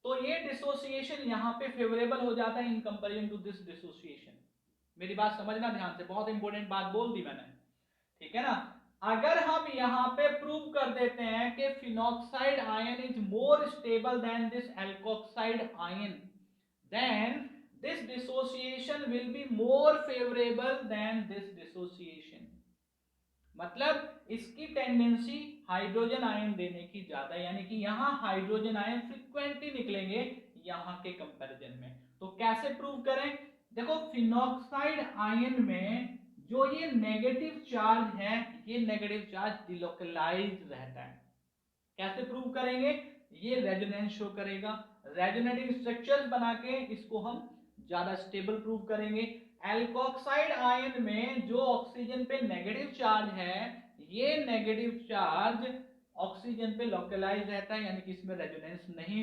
तो ये डिसोसिएशन यहाँ पे फेवरेबल हो जाता है in comparison to this dissociation. मेरी बात समझना ध्यान से, बहुत इंपॉर्टेंट बात बोल दी मैंने। ठीक है ना, अगर हम यहाँ पे प्रूव कर देते हैं कि phenoxide ion is more stable than this alkoxide ion, then this dissociation will be more favorable than this dissociation। मतलब इसकी टेंडेंसी हाइड्रोजन आयन देने की ज्यादा, यानी कि यहां हाइड्रोजन आयन फ्रीक्वेंटली निकलेंगे, यहाँ के कंपैरिजन में। तो कैसे प्रूव करें? देखो फिनॉक्साइड आयन में जो ये नेगेटिव चार्ज है, ये नेगेटिव चार्ज डिलोकलाइज्ड रहता है। कैसे प्रूव करेंगे? ये रेजोनेंस शो करेगा, रेजोनेटिंग स्ट्रक्चर्स बना के इसको हम ज्यादा स्टेबल प्रूव करेंगे। एल्कोक्साइड आयन में जो ऑक्सीजन पे नेगेटिव चार्ज है, ये नेगेटिव चार्ज ऑक्सीजन पे लोकलाइज रहता है, यानी कि इसमें रेजोनेंस नहीं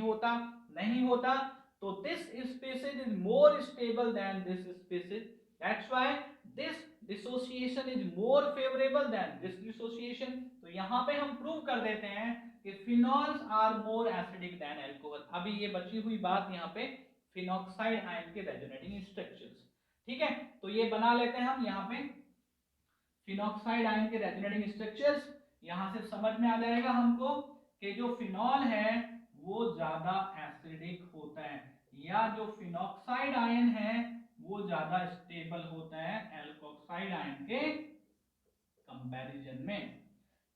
होता। तो this species is more stable than this species, that's why this dissociation is more favourable than this dissociation. तो यहाँ पे हम प्रूव कर देते हैं कि phenols are more acidic than alcohol. अभी ये बची हुई बात यहाँ पे फिनॉक्साइड आयन के रेजोनेटिंग स्ट्रक्चर्स, ठीक है। तो ये बना लेते हैं हम यहाँ पे फिनॉक्साइड आयन के रेजोनेटिंग स्ट्रक्चर्स। यहां से समझ में आ जाएगा हमको कि जो फिनॉल है वो ज्यादा एसिडिक होता है, या जो फिनॉक्साइड आयन है वो ज्यादा स्टेबल होता है एल्कोक्साइड आयन के कंपैरिजन में,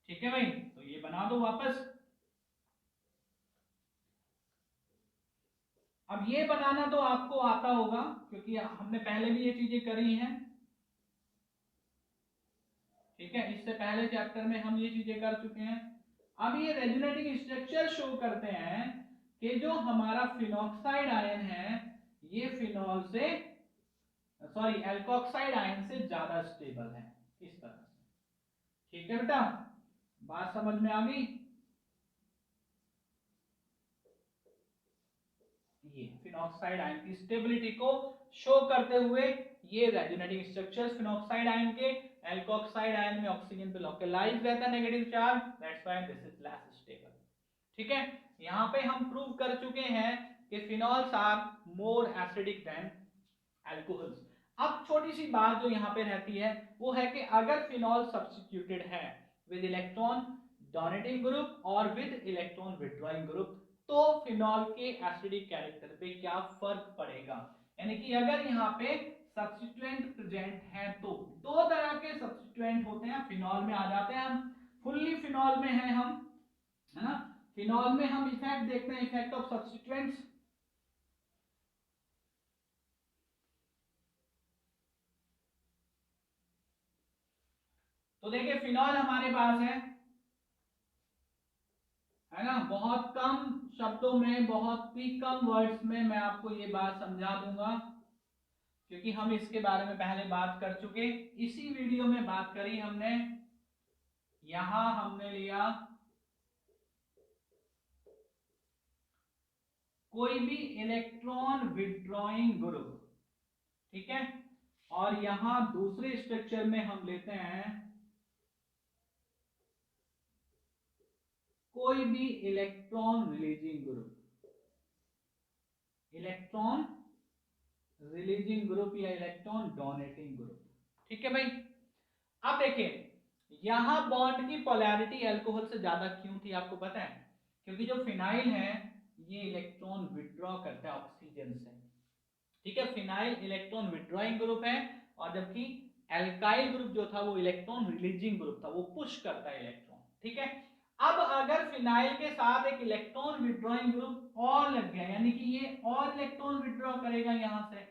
ठीक है भाई। तो ये बना दो वापस। अब ये बनाना तो आपको आता होगा क्योंकि हमने पहले भी ये चीजें करी हैं, ठीक है। इससे पहले चैप्टर में हम ये चीजें कर चुके हैं। अब ये रेजोनेटिंग स्ट्रक्चर शो करते हैं कि जो हमारा फिनॉक्साइड आयन है ये फिनॉल से सॉरी एल्कोक्साइड आयन से ज्यादा स्टेबल है, इस तरह से, ठीक है बेटा। बात समझ में आ गई? ये फिनॉक्साइड आयन की स्टेबिलिटी को शो करते हुए ये रेजोनेटिंग स्ट्रक्चर्स फिनॉक्साइड आयन के, एल्कोक्साइड आयन में ऑक्सीजन पे लोकलाइज रहता है negative charge, that's why this is less stable, ठीक है। यहां पे हम प्रूव कर चुके हैं कि phenols are more acidic than alcohols. अब छोटी सी बात जो यहाँ पे रहती है वो है कि अगर फिनॉल सब्स्टिट्यूटेड है विद इलेक्ट्रॉन डोनेटिंग ग्रुप और विद इलेक्ट्रॉन विथड्रॉइंग ग्रुप, तो फिनॉल के एसिडिक कैरेक्टर पे क्या फर्क पड़ेगा? यानी कि अगर यहाँ पे सब्स्टिट्यूएंट प्रेजेंट है तो दो तरह के सब्स्टिट्यूएंट होते हैं, फिनॉल में आ जाते हैं हम, फुल्ली फिनॉल में है हम, है ना। फिनॉल में हम इफेक्ट देखते हैं, इफेक्ट ऑफ सब्स्टिट्यूएंट्स। तो देखिए फिनॉल हमारे पास है ना, बहुत कम शब्दों में, बहुत ही कम वर्ड्स में मैं आपको ये बात समझा दूंगा क्योंकि हम इसके बारे में पहले बात कर चुके, इसी वीडियो में बात करी हमने। यहां हमने लिया कोई भी इलेक्ट्रॉन विथड्रॉइंग ग्रुप, ठीक है, और यहां दूसरे स्ट्रक्चर में हम लेते हैं कोई भी electron releasing group, electron releasing group या इलेक्ट्रॉन डोनेटिंग ग्रुप, ठीक है भाई। अब देखिए यहां बॉन्ड की पोलैरिटी अल्कोहल से ज्यादा क्यों थी आपको पता है? क्योंकि जो फिनाइल है ये इलेक्ट्रॉन विड्रॉ करता है ऑक्सीजन से, ठीक है। फिनाइल इलेक्ट्रॉन विड्रॉइंग ग्रुप है और जबकि एल्काइल ग्रुप जो था वो इलेक्ट्रॉन रिलीजिंग ग्रुप था, वो पुश करता है इलेक्ट्रॉन, ठीक है। अब अगर फिनाइल के साथ एक इलेक्ट्रॉन विड्रॉइंग ग्रुप और लग गया, यानी कि ये और इलेक्ट्रॉन विड्रॉ करेगा यहां से,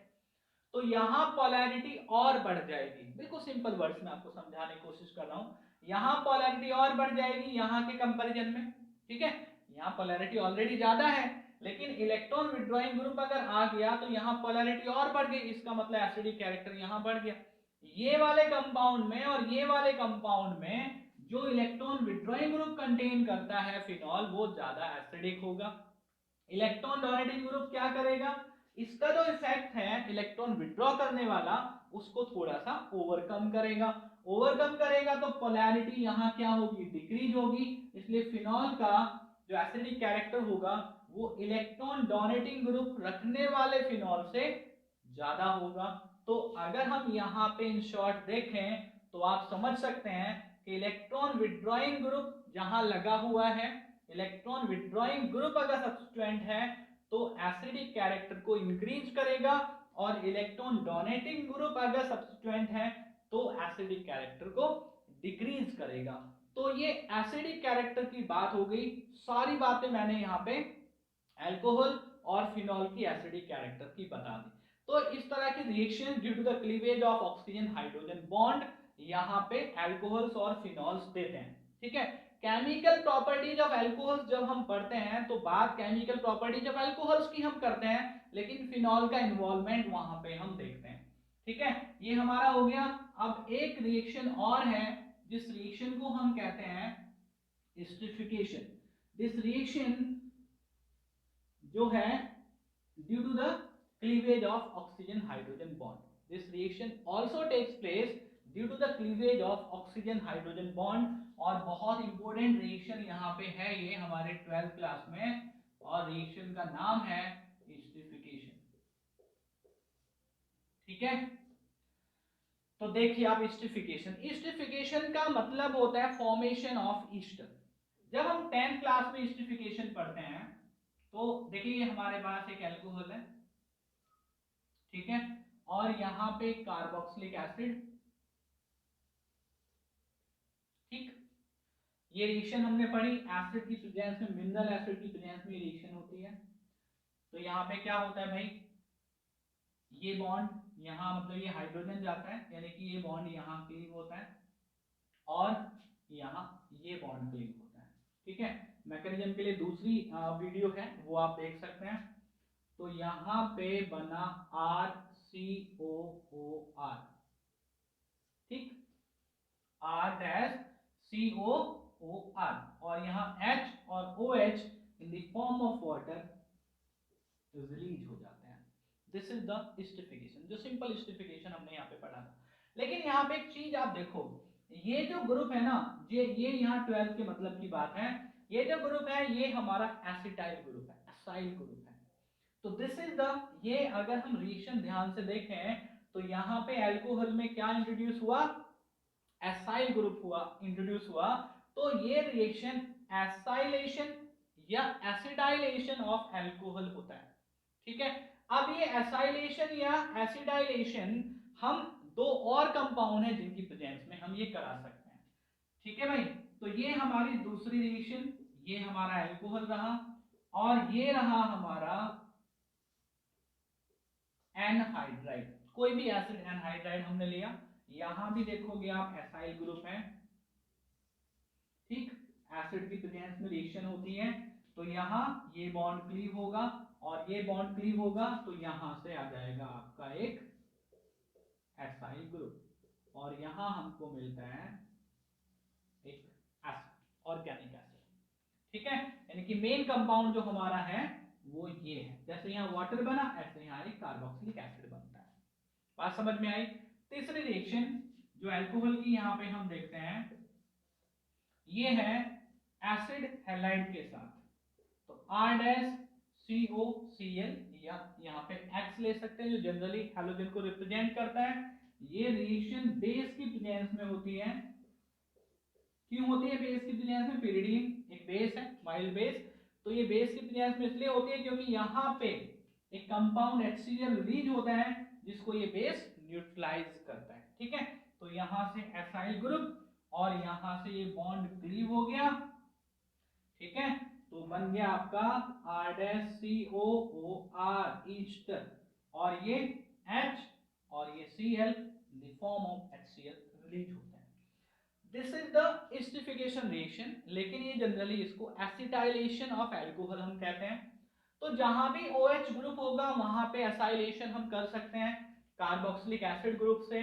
तो यहां पोलैरिटी और बढ़ जाएगी। बिल्कुल सिंपल वर्ड्स में आपको समझाने की कोशिश कर रहा हूं, यहां पोलैरिटी और बढ़ जाएगी यहां के कंपैरिजन में, ठीक है। यहां पोलैरिटी ऑलरेडी ज्यादा है लेकिन इलेक्ट्रॉन विड्रॉइंग ग्रुप अगर आ गया तो यहां पोलैरिटी और बढ़ गई, इसका मतलब एसिडिक कैरेक्टर यहां बढ़ गया। ये वाले कंपाउंड में और ये वाले कंपाउंड में जो इलेक्ट्रॉन विड्रॉइंग ग्रुप कंटेन करता है फिनॉल वो ज्यादा एसिडिक होगा। इलेक्ट्रॉन डोनेटिंग ग्रुप क्या करेगा? इसका जो इफेक्ट है इलेक्ट्रॉन विड्रॉ करने वाला उसको थोड़ा सा ओवरकम करेगा, ओवरकम करेगा तो पोलैरिटी यहां क्या होगी? डिक्रीज होगी। इसलिए फिनॉल का जो एसिडिक कैरेक्टर होगा वो इलेक्ट्रॉन डोनेटिंग ग्रुप रखने वाले फिनॉल से ज्यादा होगा। तो अगर हम यहाँ पे इन शॉर्ट देखें तो आप समझ सकते हैं कि इलेक्ट्रॉन विड्रॉइंग ग्रुप जहां लगा हुआ है, इलेक्ट्रॉन विड्रॉइंग ग्रुप अगर सब्स्टिट्यूएंट है तो एसिडिक कैरेक्टर को इंक्रीज करेगा और इलेक्ट्रॉन डोनेटिंग ग्रुप अगर सब्स्टिट्यूएंट है तो एसिडिक कैरेक्टर को डिक्रीज करेगा। तो ये एसिडिक कैरेक्टर की बात हो गई। सारी बातें मैंने यहाँ पे अल्कोहल और फिनॉल की एसिडिक कैरेक्टर की बता दी। तो इस तरह की reaction due to the cleavage of oxygen hydrogen bond यहाँ पे अल्कोहल्स और फिनॉल्स देते हैं। ठीक है, केमिकल प्रॉपर्टीज ऑफ अल्कोहल्स जब हम पढ़ते हैं तो बात केमिकल प्रॉपर्टीज ऑफ अल्कोहल्स की हम करते हैं, लेकिन फिनॉल का इन्वॉल्वमेंट वहां पे हम देखते हैं। ठीक है, ये हमारा हो गया। अब एक रिएक्शन और है जिस रिएक्शन को हम कहते हैं एस्टरिफिकेशन। दिस रिएक्शन जो है due to the cleavage of oxygen hydrogen bond. This reaction also takes place due to the cleavage of oxygen hydrogen bond। और बहुत इंपॉर्टेंट रिएक्शन यहाँ पे है ये हमारे 12th क्लास में, और रिएक्शन का नाम है एस्टरिफिकेशन। ठीक है, तो देखिए आप एस्टरिफिकेशन का मतलब होता है फॉर्मेशन ऑफ ईस्टर। जब हम 10th क्लास में एस्टरिफिकेशन पढ़ते हैं तो देखिए हमारे पास एक अल्कोहल है, ठीक है, और यहाँ पे कार्बोक्सिलिक एसिड। ठीक, ये रिएक्शन हमने पढ़ी एसिड की प्रेजेंस में, मिनरल एसिड की प्रेजेंस में रिएक्शन होती है। तो यहाँ पे क्या होता है भाई, ये बॉन्ड यहाँ मतलब ये हाइड्रोजन जाता है, यानी कि ये बॉन्ड यहाँ क्लीव होता है और यहाँ ये बॉन्ड क्लीव होता है। ठीक है, मैकेनिज्म के लिए दूसरी वीडियो है वो आप देख सकते हैं। तो यहाँ पे बना RCOOR, ठीक, R-COOR, और यहाँ H और OH in the form of water release हो जाते हैं। दिस इज द एस्टरिफिकेशन, जो सिंपल एस्टरिफिकेशन हमने यहाँ पे पढ़ा था। लेकिन यहाँ पे एक चीज आप देखो, ये जो ग्रुप है ना, ये यहाँ 12 के मतलब की बात है, ये जो ग्रुप है ये हमारा एसिटाइल ग्रुप है, एसाइल ग्रुप है। तो दिस इज द, ये अगर हम रिएक्शन ध्यान से देखें तो यहाँ पे अल्कोहल में क्या इंट्रोड्यूस हुआ, एसाइल ग्रुप हुआ, इंट्रोड्यूस हुआ। तो ये रिएक्शन एसाइलेशन या एसिडाइलेशन ऑफ अल्कोहल होता है। ठीक है, अब ये एसाइलेशन या एसिडाइलेशन हम दो और कंपाउंड है जिनकी प्रेजेंस में हम ये करा सकते हैं। ठीक है भाई, तो ये हमारी दूसरी रिएक्शन, ये हमारा अल्कोहल रहा और ये रहा हमारा एनहाइड्राइड। कोई भी एसिड एनहाइड्राइड हमने लिया, यहां भी देखोगे आप एसाइल ग्रुप है। ठीक, एसिड की प्रेजेंस में रिएक्शन होती है तो यहाँ ये बॉन्ड क्लीव होगा और ये बॉन्ड क्लीव होगा, तो यहां से आ जाएगा आपका एक एसाइल ग्रुप और यहां हमको मिलता है एक एसिड, ऑर्गेनिक एसिड। ठीक है, यानी कि मेन कंपाउंड जो हमारा है वो ये है। जैसे यहाँ वाटर बना ऐसे यहाँ एक कार्बोक्सिलिक एसिड बनता है। बात समझ में आई। तीसरी रिएक्शन जो अल्कोहल की यहाँ पे हम देखते हैं, ये है एसिड हैलाइड के साथ। तो R-COCl या यहाँ पे X ले सकते हैं जो जनरली हैलोजन को रिप्रेजेंट करता है। ये रिएक्शन बेस की प्रेजेंस में होती है। क्यों होती है बेस की प्रेजेंस में? पिरिडीन एक बेस है, माइल्ड बेस। तो ये बेस की प्रेजेंस में इसलिए होती है क्योंकि यहाँ पे एक कंपाउंड HCl रिलीज होता है जिसको ये बेस न्यूट्रलाइज करता है। ठीक है, तो यहाँ से एसाइल ग्रुप और यहाँ से ये बॉन्ड क्लीव हो गया। ठीक है, तो बन गया आपका R-COOR ईस्टर, और ये H और ये Cl in the form of HCl release होता है। This is the esterification reaction, लेकिन ये जनरली इसको एसिटाइलेशन ऑफ अल्कोहल हम कहते हैं। तो जहां भी OH ग्रुप होगा वहां पे एसाइलेशन हम कर सकते हैं, कार्बोक्सिलिक एसिड ग्रुप से,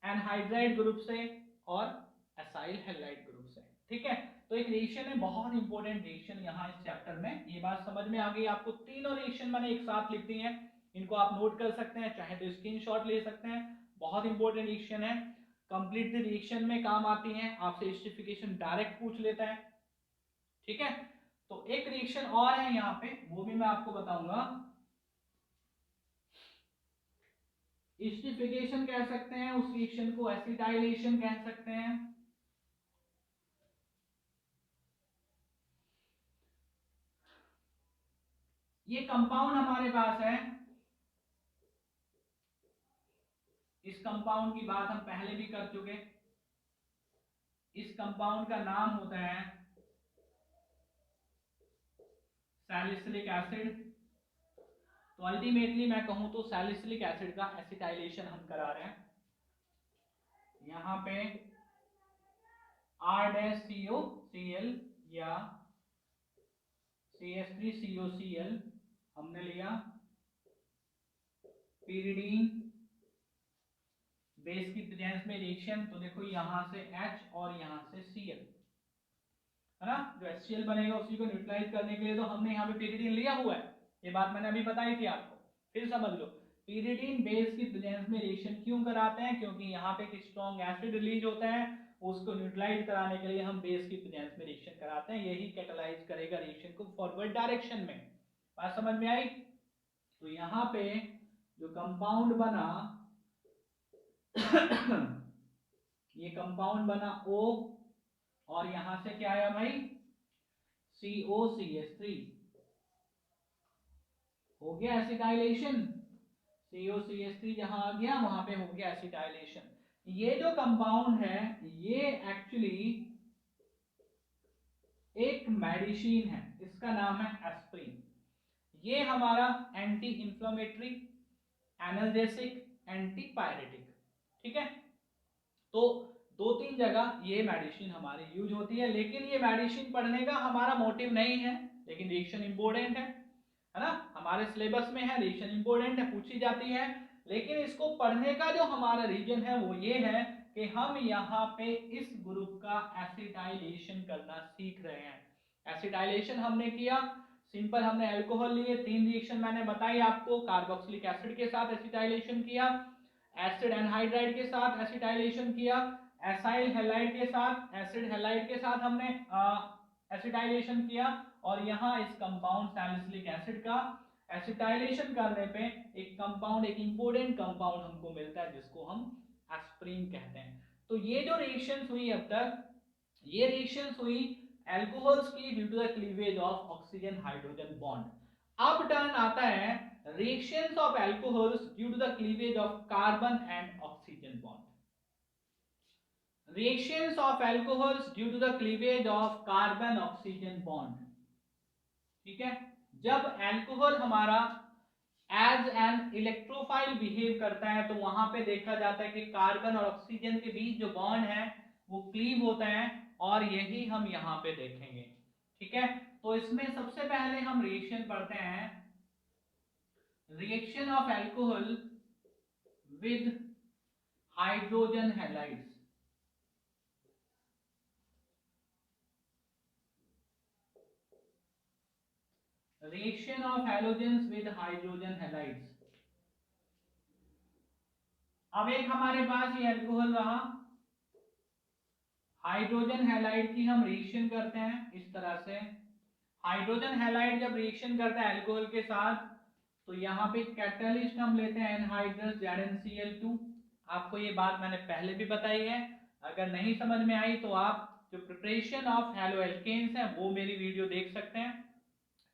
एनहाइड्राइड ग्रुप से और एसाइल हैलाइड ग्रुप से। ठीक है, तो एक रिएक्शन है, बहुत इंपॉर्टेंट रिएक्शन यहाँ इस चैप्टर में। ये बात समझ में आ गई आपको? तीनों रिएक्शन मैंने एक साथ लिख दी है, इनको आप नोट कर सकते हैं, चाहे तो स्क्रीनशॉट ले सकते हैं। बहुत इंपॉर्टेंट रिएक्शन है, कंप्लीट द रिएक्शन में काम आती है, आपसे एस्टरिफिकेशन डायरेक्ट पूछ लेता है। ठीक है, तो एक रिएक्शन और है यहाँ पे, वो भी मैं आपको बताऊंगा। एस्टरिफिकेशन कह सकते हैं उस रिएक्शन को, एसिटाइलेशन कह सकते हैं। ये कंपाउंड हमारे पास है, इस कंपाउंड की बात हम पहले भी कर चुके। इस कंपाउंड का नाम होता है सैलिसिलिक एसिड। तो अल्टीमेटली मैं कहूं तो सैलिसिलिक एसिड का एसिटाइलेशन हम करा रहे हैं। यहाँ पे R-COCl या CH3COCl हमने लिया, pyridine बेस की प्रेजेंस में रिएक्शन, तो देखो यहाँ से H और यहाँ से Cl है ना, जो HCl बनेगा उसी को न्यूट्रलाइज करने के लिए तो हमने यहाँ पे pyridine लिया हुआ है। ये बात मैंने अभी बताई थी आपको, फिर समझ लो। pyridine बेस की प्रेजेंस में रिएक्शन क्यों कराते हैं, क्योंकि यहाँ पे एक स्ट्रॉन्ग एसिड रिलीज होता है, उसको न्यूट्रलाइज कराने के लिए हम बेस की प्रेजेंस में रिएक्शन कराते हैं। यही कैटालाइज करेगा रिएक्शन को फॉरवर्ड डायरेक्शन में। बात समझ में आई? तो यहाँ पे जो कंपाउंड बना ये कंपाउंड बना O, और यहां से क्या आया भाई, COCH3, हो गया एसिटाइलेशन। COCH3 जहां आ गया वहां पे हो गया एसिटाइलेशन। ये जो कंपाउंड है ये एक्चुअली एक मेडिसिन है, इसका नाम है एस्प्रिन। ये हमारा एंटी इंफ्लेमेटरी, एनाल्जेसिक, एंटीपायरेटिक, ठीक है। तो 2-3 जगह ये मेडिसिन हमारी यूज होती है, लेकिन ये मेडिसिन पढ़ने का हमारा मोटिव नहीं है, लेकिन रिएक्शन इंपॉर्टेंट है ना, हमारे सिलेबस में है, रिएक्शन इंपॉर्टेंट है, पूछी जाती है। लेकिन इसको पढ़ने का जो हमारा रीजन है वो ये है कि हम यहाँ पे इस ग्रुप का एसिटाइलेशन करना सीख रहे हैं। एसिटाइलेशन हमने किया, सिंपल हमने अल्कोहल लिए, 3 रिएक्शन मैंने बताई आपको, कार्बोक्सिलिक एसिड के साथ एसिटाइलेशन किया, एसिड एनहाइड्राइड के साथ एसिटाइलेशन किया, एसाइल हैलाइड के साथ, एसिड हैलाइड के साथ हमने एसिटाइलेशन किया, और यहाँ इस कंपाउंड सैलिसिलिक एसिड का एसिटाइलेशन करने पे एक कंपाउंड, एक इंपॉर्टेंट कंपाउंड हमको मिलता है जिसको हम एस्प्रिन कहते हैं। तो ये जो रिएक्शंस हुई अब तक, ये रिएक्शंस हुई अल्कोहल्स की due to the cleavage of oxygen hydrogen bond. अब टर्न आता है reactions of alcohols due to the cleavage of carbon and oxygen bond. Reactions of alcohols due to the cleavage of carbon oxygen bond, ठीक है। जब alcohol हमारा as an electrophile behave करता है तो वहां पे देखा जाता है कि कार्बन और ऑक्सीजन के बीच जो बॉन्ड है वो क्लीव होता है, और यही हम यहाँ पे देखेंगे, ठीक है। तो इसमें सबसे पहले हम रिएक्शन पढ़ते हैं, reaction of alcohol with hydrogen halides। Reaction of halogens with hydrogen halides। अब एक हमारे पास ये अल्कोहल रहा, हाइड्रोजन हैलाइड की हम रिएक्शन करते हैं इस तरह से। हाइड्रोजन हैलाइड जब रिएक्शन करता है अल्कोहल के साथ तो यहाँ पे कैटलिस्ट हम लेते हैं एनहाइड्रस ZnCl2। आपको ये बात मैंने पहले भी बताई है, अगर नहीं समझ में आई तो आप जो प्रिपरेशन ऑफ हैलोएल्केन्स है वो मेरी वीडियो देख सकते हैं।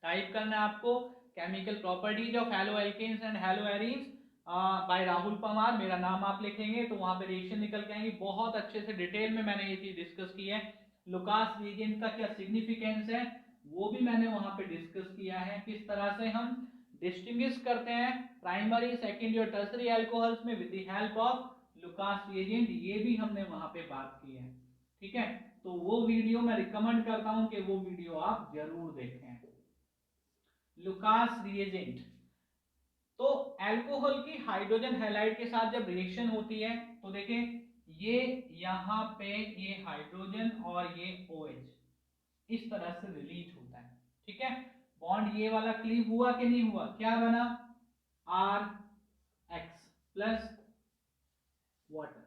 टाइप करना है आपको chemical properties of haloalkanes and haloarenes by Rahul Pawar, मेरा नाम आप लिखेंगे तो वहां पे रिएक्शन निकल के आएंगी। बहुत अच्छे से डिटेल में मैंने ये चीज डिस्कस की है। लुकास रिएजेंट का क्या सिग्निफिकेंस है वो भी मैंने वहां पे डिस्कस किया है, किस तरह से हम डिस्टिंग्विश करते हैं प्राइमरी, सेकेंडरी और टर्सरी अल्कोहल्स में with the help of Lucas reagent, ये भी हमने वहां पे बात की है, ठीक है। तो वो वीडियो मैं रिकमेंड करता हूं कि वो वीडियो आप जरूर देखें। लुकास रिएजेंट, तो अल्कोहल की हाइड्रोजन हैलाइड के साथ जब रिएक्शन होती है तो देखें ये यहाँ पे ये हाइड्रोजन और ये OH इस तरह से रिलीज होता है, ठीक है। बॉन्ड ये वाला क्लीव हुआ कि नहीं हुआ, क्या बना RX plus water.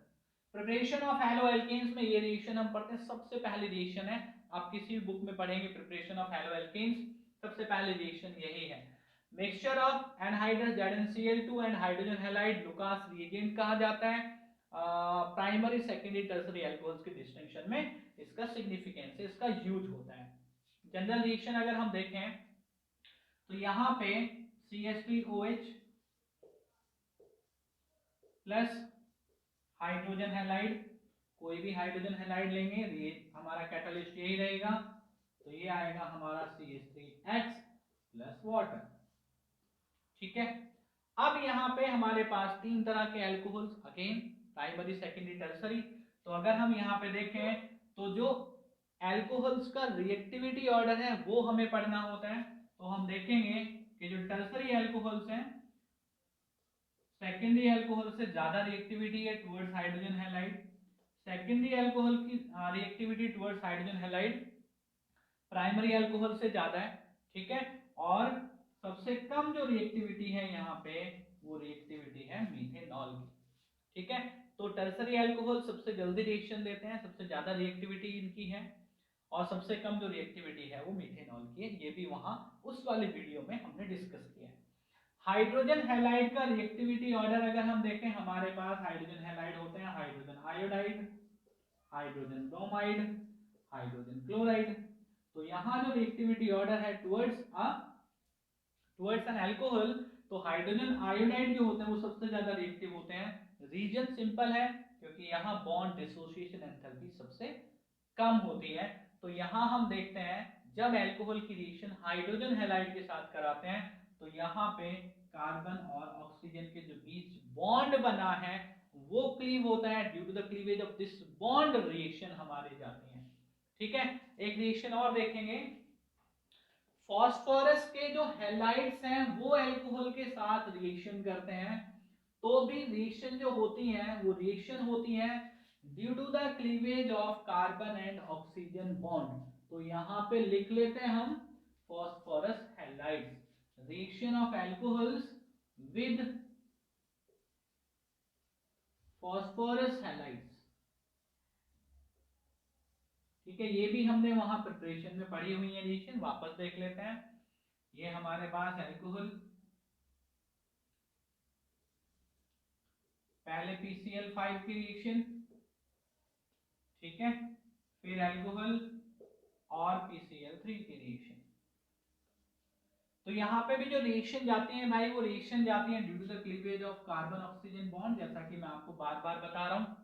Preparation of haloalkanes में ये रिएक्शन हम पढ़ते हैं, सबसे पहली रिएक्शन है, आप किसी भी बुक में पढ़ेंगे प्रिपरेशन ऑफ हैलोएल्केन्स, सबसे पहले रिएक्शन यही है। Mixture of anhydrous ZnCl2 and hydrogen halide Lucas reagent कहा जाता है। प्राइमरी, सेकेंडरी, टर्सरी अल्कोहल्स के डिस्टिंक्शन में इसका सिग्निफिकेंस, इसका यूज होता है। जनरल रिएक्शन अगर हम देखें तो यहाँ पे CH3OH प्लस हाइड्रोजन हैलाइड, कोई भी हाइड्रोजन हैलाइड लेंगे ये हमारा कैटालिस्ट यही रहेगा, तो ये आएगा हमारा CH3X प्लस वाटर, ठीक है। अब यहाँ पे हमारे पास 3 तरह के alcohols, again primary, secondary, tertiary. तो अगर हम यहाँ पे देखें तो जो अल्कोहल्स का रिएक्टिविटी ऑर्डर है वो हमें पढ़ना होता है। तो हम देखेंगे कि जो टर्सरी अल्कोहल्स हैं, सेकेंडरी अल्कोहल से ज्यादा रिएक्टिविटी है towards hydrogen halide, secondary alcohol की reactivity towards hydrogen halide primary alcohol से ज्यादा है, ठीक है। और सबसे कम जो रिएक्टिविटी है यहाँ पे वो रिएक्टिविटी है मीथेनॉल की, ठीक है। तो टर्सरी अल्कोहल सबसे जल्दी रिएक्शन देते हैं, सबसे ज्यादा रिएक्टिविटी इनकी है, और सबसे कम जो रिएक्टिविटी है वो मीथेनॉल की है। ये भी वहां उस वाले वीडियो में हमने डिस्कस किया है। हाइड्रोजन हैलाइड का रिएक्टिविटी ऑर्डर अगर हम देखें, हमारे पास हाइड्रोजन हैलाइड होते हैं hydrogen iodide, hydrogen bromide, hydrogen chloride. तो यहाँ जो रिएक्टिविटी ऑर्डर है टुवर्ड्स एन अल्कोहल, तो हाइड्रोजन आयोडाइड जो होते हैं वो सबसे ज्यादा रिएक्टिव होते हैं। रीजन सिंपल है, क्योंकि यहाँ बॉन्ड डिसोसिएशन एंथैल्पी सबसे कम होती है। तो यहाँ हम देखते हैं जब अल्कोहल की रिएक्शन हाइड्रोजन हैलाइड के साथ कराते हैं तो यहाँ पे कार्बन और ऑक्सीजन के जो बीच बॉन्ड बना है वो क्लीव होता है। Due to the cleavage of this bond reaction हमारे जाती है, ठीक है। एक रिएक्शन और देखेंगे, फास्फोरस के जो हैलाइड्स हैं वो अल्कोहल के साथ रिएक्शन करते हैं, तो भी रिएक्शन जो होती है वो रिएक्शन होती है due to the cleavage of carbon and oxygen bond. तो यहाँ पे लिख लेते हैं हम phosphorus halides, reaction of alcohols with phosphorus halides, ठीक है। ये भी हमने वहां प्रिपरेशन में पढ़ी हुई है रिएक्शन, वापस देख लेते हैं। ये हमारे पास अल्कोहल, पहले PCl5 की रिएक्शन, ठीक है, फिर अल्कोहल और PCl3 की रिएक्शन। तो यहाँ पे भी जो रिएक्शन जाती है भाई वो रिएक्शन जाती है due to the cleavage of carbon oxygen bond, जैसा कि मैं आपको बार बार बता रहा हूँ।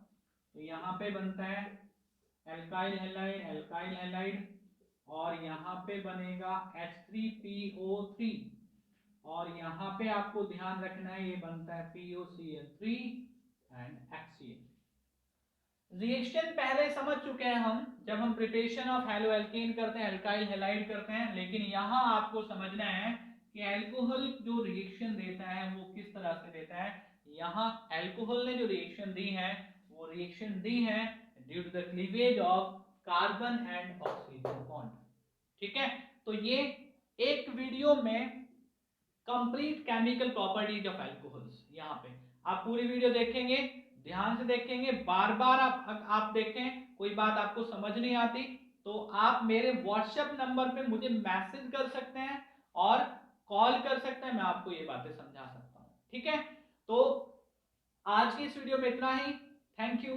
तो यहाँ पे बनता है एल्काइल हैलाइड, एल्काइल हैलाइड, और यहाँ पे बनेगा H3PO3, और यहाँ पे आपको ध्यान रखना है ये बनता है POCl3 एंड HCl। रिएक्शन पहले समझ चुके हैं हम जब हम प्रिपरेशन ऑफ हेलोएल्केन करते हैं, अल्काइल हैलाइड करते हैं, लेकिन यहाँ आपको समझना है कि अल्कोहल जो रिएक्शन देता है वो किस तरह से देता है। यहाँ अल्कोहल ने जो रिएक्शन दी है वो रिएक्शन दी है due to the cleavage of carbon and oxygen bond, ठीक है। तो ये एक वीडियो में complete chemical properties of alcohols, यहाँ पे आप पूरी वीडियो देखेंगे, ध्यान से देखेंगे, बार बार आप देखें, कोई बात आपको समझ नहीं आती तो आप मेरे व्हाट्सएप नंबर पे मुझे मैसेज कर सकते हैं और कॉल कर सकते हैं, मैं आपको ये बातें समझा सकता हूँ, ठीक है। तो आज की इस वीडियो में इतना ही, थैंक यू।